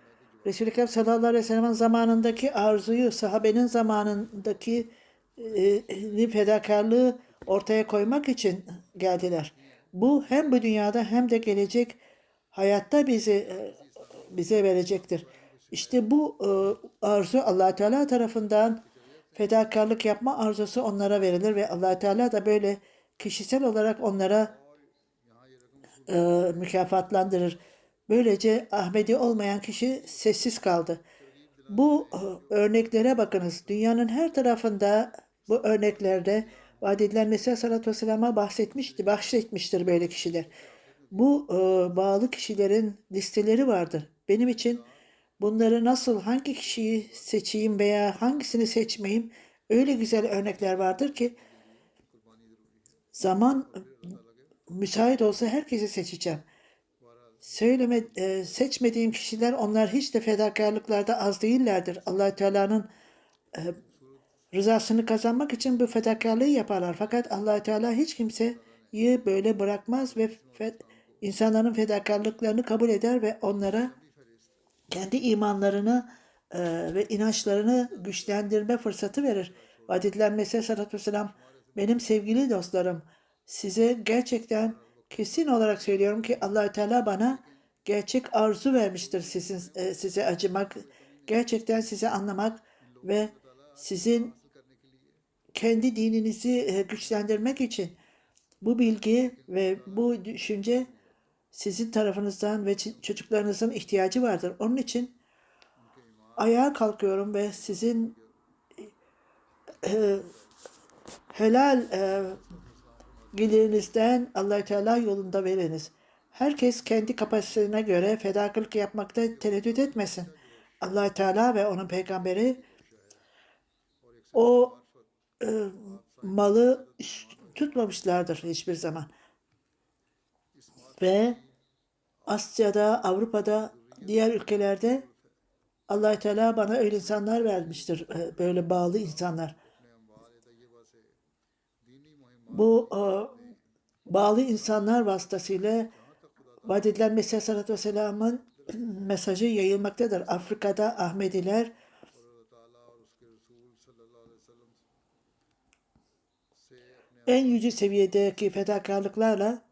Resul-i Ekrem sallallahu aleyhi ve sellem'in zamanındaki arzuyu, sahabenin zamanındaki fedakarlığı ortaya koymak için geldiler. Bu hem bu dünyada hem de gelecek hayatta bize verecektir. İşte bu arzu Allah Teala tarafından fedakarlık yapma arzusu onlara verilir ve Allah Teala da böyle kişisel olarak onlara mükafatlandırır. Böylece Ahmedi olmayan kişi sessiz kaldı. Bu örneklere bakınız. Dünyanın her tarafında bu örneklerde vaad edilen Mesih Aleyhisselatü Vesselam'a bahsetmiştir böyle kişiler. Bu bağlı kişilerin listeleri vardır. Benim için bunları nasıl, hangi kişiyi seçeyim veya hangisini seçmeyeyim, öyle güzel örnekler vardır ki zaman müsait olsa herkesi seçeceğim. Seçmediğim kişiler, onlar hiç de fedakarlıklarda az değillerdir. Allah Teala'nın rızasını kazanmak için bu fedakarlığı yaparlar. Fakat Allah Teala hiç kimseyi böyle bırakmaz ve insanların fedakarlıklarını kabul eder ve onlara kendi imanlarını ve inançlarını güçlendirme fırsatı verir. Vaad edilen Mesih Aleyhisselatü Vesselam, benim sevgili dostlarım, size gerçekten kesin olarak söylüyorum ki Allah Teala bana gerçek arzu vermiştir size acımak, gerçekten sizi anlamak ve sizin kendi dininizi güçlendirmek için bu bilgi ve bu düşünce sizin tarafınızdan ve çocuklarınızın ihtiyacı vardır. Onun için ayağa kalkıyorum ve sizin helal gelirinizden Allah Teala yolunda veriniz. Herkes kendi kapasitesine göre fedakarlık yapmakta tereddüt etmesin. Allah Teala ve onun peygamberi o malı tutmamışlardır hiçbir zaman. Ve Asya'da, Avrupa'da, diğer ülkelerde Allah Teala bana öyle insanlar vermiştir. Böyle bağlı insanlar. Bu bağlı insanlar vasıtasıyla vaad edilen Mesih Aleyhisselatü Vesselam'ın mesajı yayılmaktadır. Afrika'da Ahmediler en yüce seviyedeki fedakarlıklarla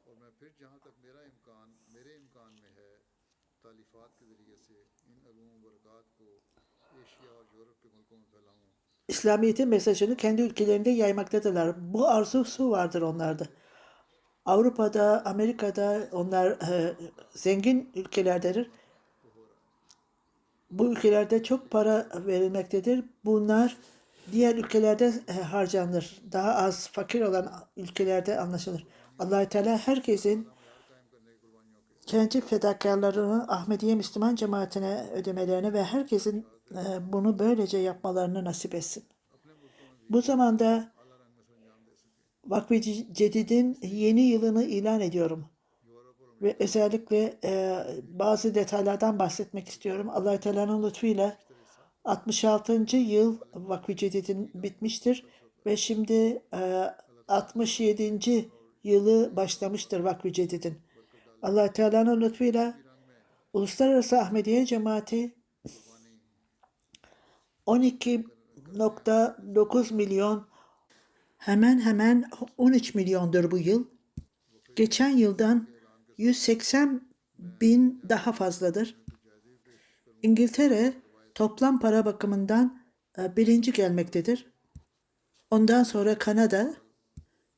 İslamiyet'in mesajını kendi ülkelerinde yaymaktadırlar. Bu arzusu vardır onlarda. Avrupa'da, Amerika'da onlar zengin ülkelerdedir. Bu ülkelerde çok para verilmektedir. Bunlar diğer ülkelerde harcanır. Daha az fakir olan ülkelerde anlaşılır. Allah Teala herkesin kendi fedakarlarını Ahmediye Müslüman cemaatine ödemelerini ve herkesin bunu böylece yapmalarını nasip etsin. Bu zamanda Vakf-ı Cedid'in yeni yılını ilan ediyorum. Ve özellikle bazı detaylardan bahsetmek istiyorum. Allah-u Teala'nın lütfuyla 66. yıl Vakf-ı Cedid'in bitmiştir. Ve şimdi 67. yılı başlamıştır Vakf-ı Cedid'in. Allah-u Teala'nın lütfuyla Uluslararası Ahmediye Cemaati 12,9 milyon, hemen hemen 13 milyondur bu yıl. Geçen yıldan 180 bin daha fazladır. İngiltere toplam para bakımından birinci gelmektedir. Ondan sonra Kanada.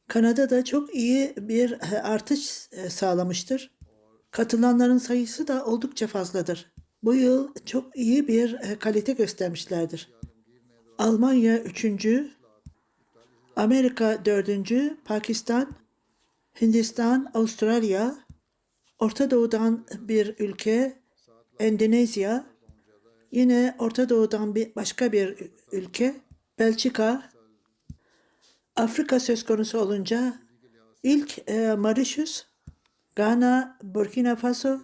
Kanada da çok iyi bir artış sağlamıştır. Katılanların sayısı da oldukça fazladır. Bu yıl çok iyi bir kalite göstermişlerdir. Almanya 3. Amerika 4. Pakistan, Hindistan, Avustralya, Orta Doğu'dan bir ülke, Endonezya, yine Orta Doğu'dan başka bir ülke, Belçika, Afrika söz konusu olunca ilk Mauritius, Gana, Burkina Faso.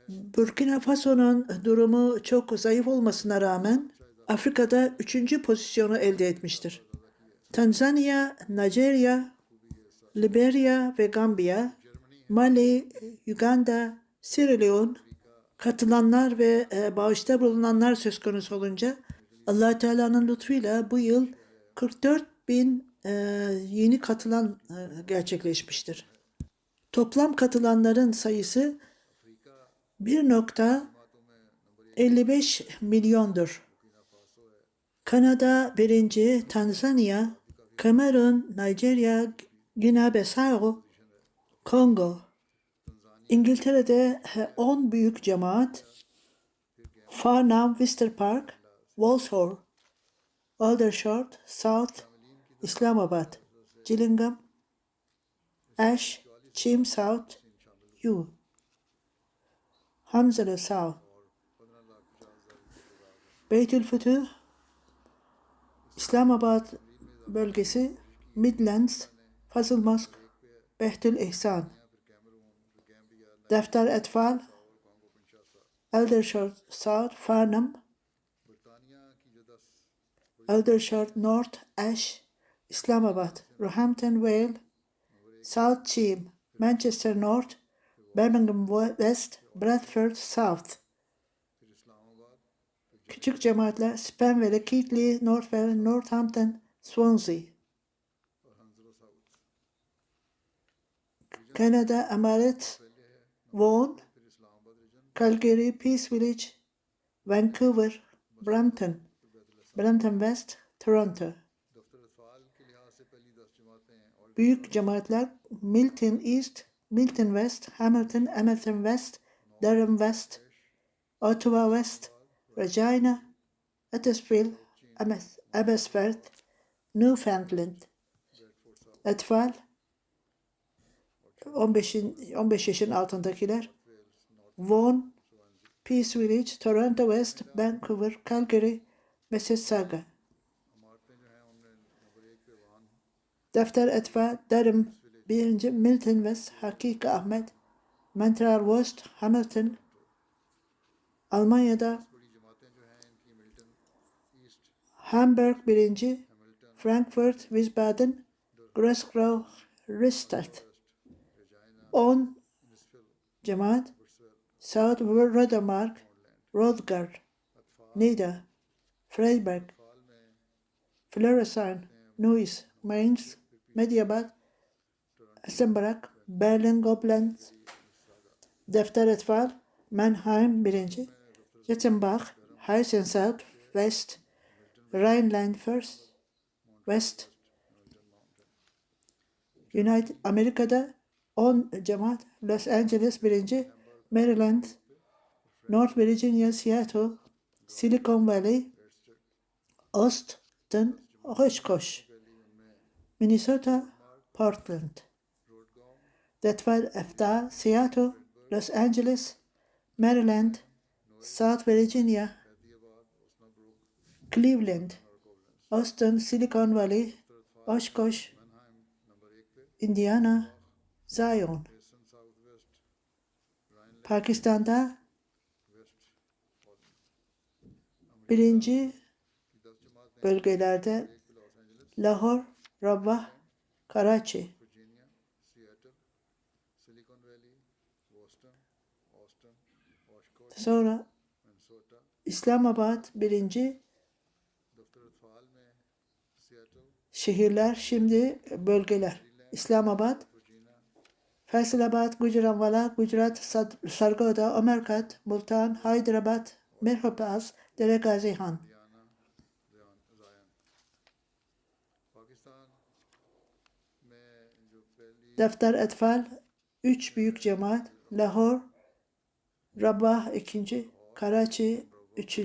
Burkina Faso'nun durumu çok zayıf olmasına rağmen Afrika'da 3. pozisyonu elde etmiştir. Tanzanya, Nijerya, Liberya ve Gambiya, Mali, Uganda, Sierra Leone, katılanlar ve bağışta bulunanlar söz konusu olunca Allah Teala'nın lütfuyla bu yıl 44 bin yeni katılan gerçekleşmiştir. Toplam katılanların sayısı 1,55 milyondur. Kanada birinci, Tanzanya, Kamerun, Nijerya, Gine-Bissau, Kongo. İngiltere'de 10 büyük cemaat, Farnham, Worcester Park, Walsall, Aldershot, South, Islamabad, Gillingham, Ash, Cheam South, U, Hamzala South, Beytülfütüh, İslamabad bölgesi, Midlands, Fazıl Mosk, Behtül İhsan, Defter Etfal, Aldershot South, Farnham, Aldershot North, Ash, Islamabad, Roehampton Vale, South Cheam, Manchester North, Birmingham West, Bradford South. Küçük cemaatler Spenwell, Keighley, Northwell, Northampton, Swansea. Kanada Amaret, Vaughan, Calgary, Peace Village, Vancouver, Brampton, Brampton West, Toronto. Büyük cemaatler Milton East, Milton West, Hamilton, Hamilton West, Durham West, Ottawa West, Regina, Huddersfield, Abbotsford, Newfoundland. Etfal 15 yaşın altındakiler Vaughan, Peace Village, Toronto West, Vancouver, Calgary, Mississauga. Defter Etfal Durham 1. Milton West, Hakiki Ahmet, Montreal West, Hamilton. Almanya'da Hamburg 1. Frankfurt, Wiesbaden, Grosgrau, Rystad. 10 cemaat South Rodemark, Rodgard, Nida, Freiberg, Florensheim, Neuss, Mainz, Mediabad, Essenbach, Berlin, Koblenz. Defter Etfal Mannheim 1. Jettenbach, Hessen South West, Rhineland First West. United Amerika'da 10 cemaat Los Angeles 1. Maryland, North Virginia, Seattle, Silicon Valley, Austin, Oshkosh, Minnesota, Portland. Detval Efta, Seattle, Los Angeles, Maryland, South Virginia, Cleveland, Austin, Silicon Valley, Oshkosh, Indiana, Zion. Pakistan'da 1. bölgelerde Lahore, Rabwah, Karachi. Sonra İslamabad 1. Şehirler şimdi bölgeler. İslamabad, Faisalabad, Gujranwala, Gujarat, Sargodha, Amerkat, Multan, Hyderabad, Mirhapaz, Dere Gazi Han. Defter Etfal 3 büyük cemaat Lahore, Rabwah 2. Karachi 3.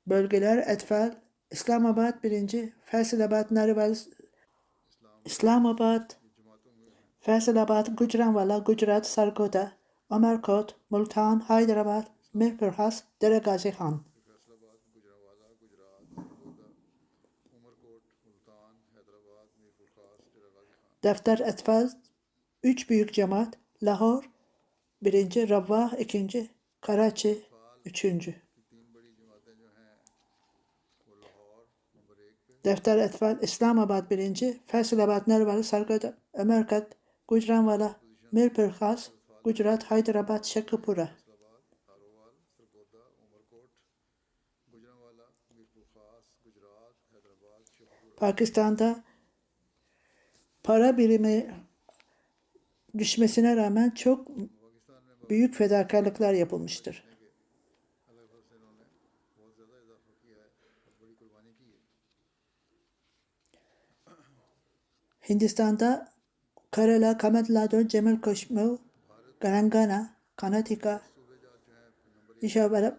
Bölgeler Etfal İslamabad 1. Faisalabad, Narwal, İslamabad, Faisalabad, Gujranwala, Gujarat, Sargodha, Amerkot, Multan, Hyderabad, Mirpurkhas, Dere Gazi Han. Defter Etfal 3 büyük cemaat Lahore 1. Rabwah 2. Karachi 3. Defter Etfal İslamabad 1. Faisalabad, Narwal, Sargodha, Amerkat, Gujranwala, Mirpurkhas, Gujarat, Hyderabad, Shekhupura. Pakistan'da para birimi düşmesine rağmen çok büyük fedakarlıklar yapılmıştır. Hindistan'da Kerala, Tamil Nadu, Jammu Kashmir, Telangana, Karnataka, Ishabara,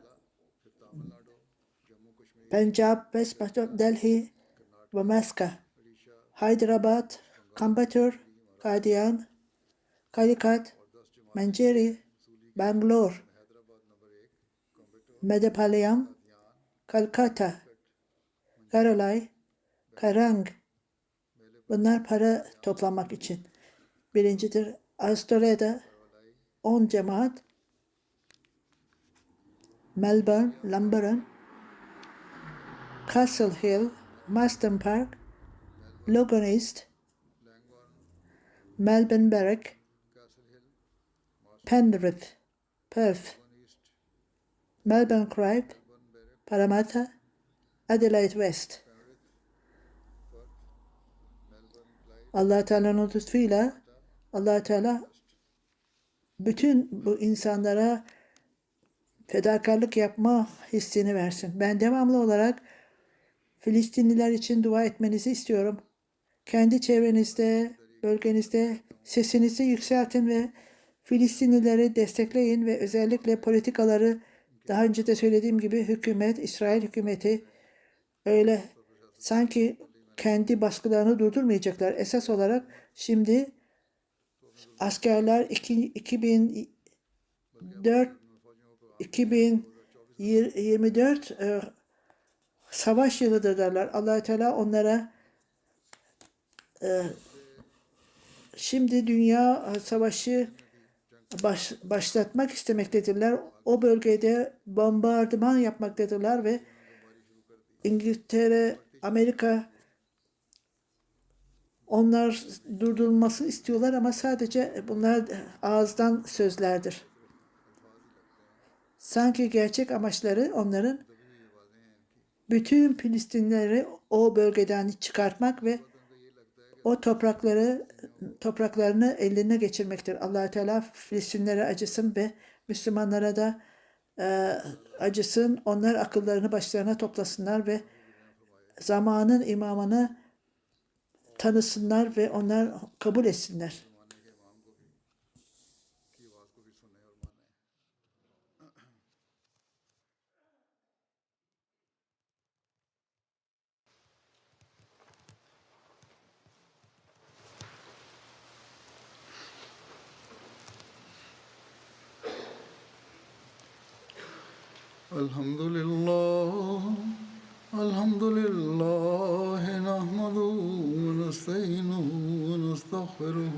Punjab, West Bengal, Delhi, Vamaska, Hyderabad, Coimbatore, Qadian, Calicut, Manjeri, Bangalore, Medapallayam, Calcutta, Karalay, Karang. Bunlar para toplamak için. Birincidir. Avustralya'da 10 cemaat, Melbourne, Lambaran, Castle Hill, Marsden Park, Logan East, Melbourne Barrack, Penrith, Perth, Melbourne Cripe, Parramatta, Adelaide West. Allah Teala'nın lütfuyla Allah Teala bütün bu insanlara fedakarlık yapma hissini versin. Ben devamlı olarak Filistinliler için dua etmenizi istiyorum. Kendi çevrenizde, bölgenizde sesinizi yükseltin ve Filistinlileri destekleyin ve özellikle politikaları daha önce de söylediğim gibi hükümet, İsrail hükümeti öyle sanki kendi baskılarını durdurmayacaklar. Esas olarak şimdi askerler 2024 savaş yılıdır derler. Allah-u Teala onlara şimdi dünya savaşı başlatmak istemektedirler. O bölgede bombardıman yapmaktadirler ve İngiltere, Amerika onlar durdurulmasını istiyorlar ama sadece bunlar ağızdan sözlerdir. Sanki gerçek amaçları onların bütün Filistinleri o bölgeden çıkartmak ve o topraklarını eline geçirmektir. Allah-u Teala Filistinlere acısın ve Müslümanlara da acısın. Onlar akıllarını başlarına toplasınlar ve zamanın imamını tanısınlar ve onlar kabul etsinler. Elhamdülillah, elhamdülillah, nahmaduhu ve nestainuhu ve nestağfiruhu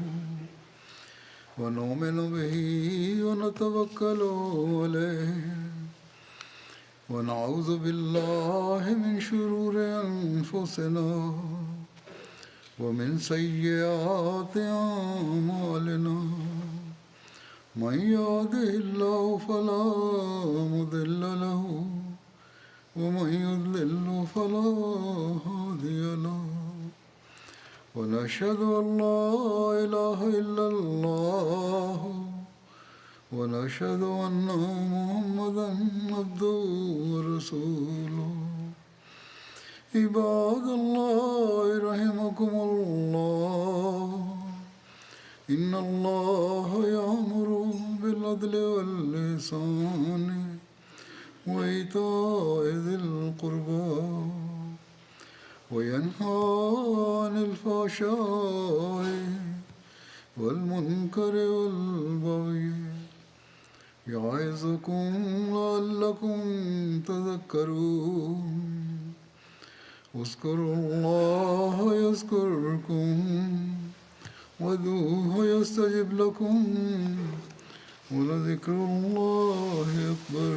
ve nu'minu bihi ve netevekkalu aleyh ve na'udzu billahi min şururi enfusina ve min seyyiati a'malina. من يهده الله فلا مضل له ومن يضلل فلا هادي له ونشهد أن لا إله إلا الله ونشهد أن محمدا عبده ورسوله عباد الله رحمكم الله إن الله يأمر بالعدل والإحسان وإيتاء ذي القربى وينهى عن الفحشاء والمنكر والبغي يعظكم لعلكم تذكرون اذكروا الله يذكركم وادعوه يستجب لكم ولذكر الله أكبر.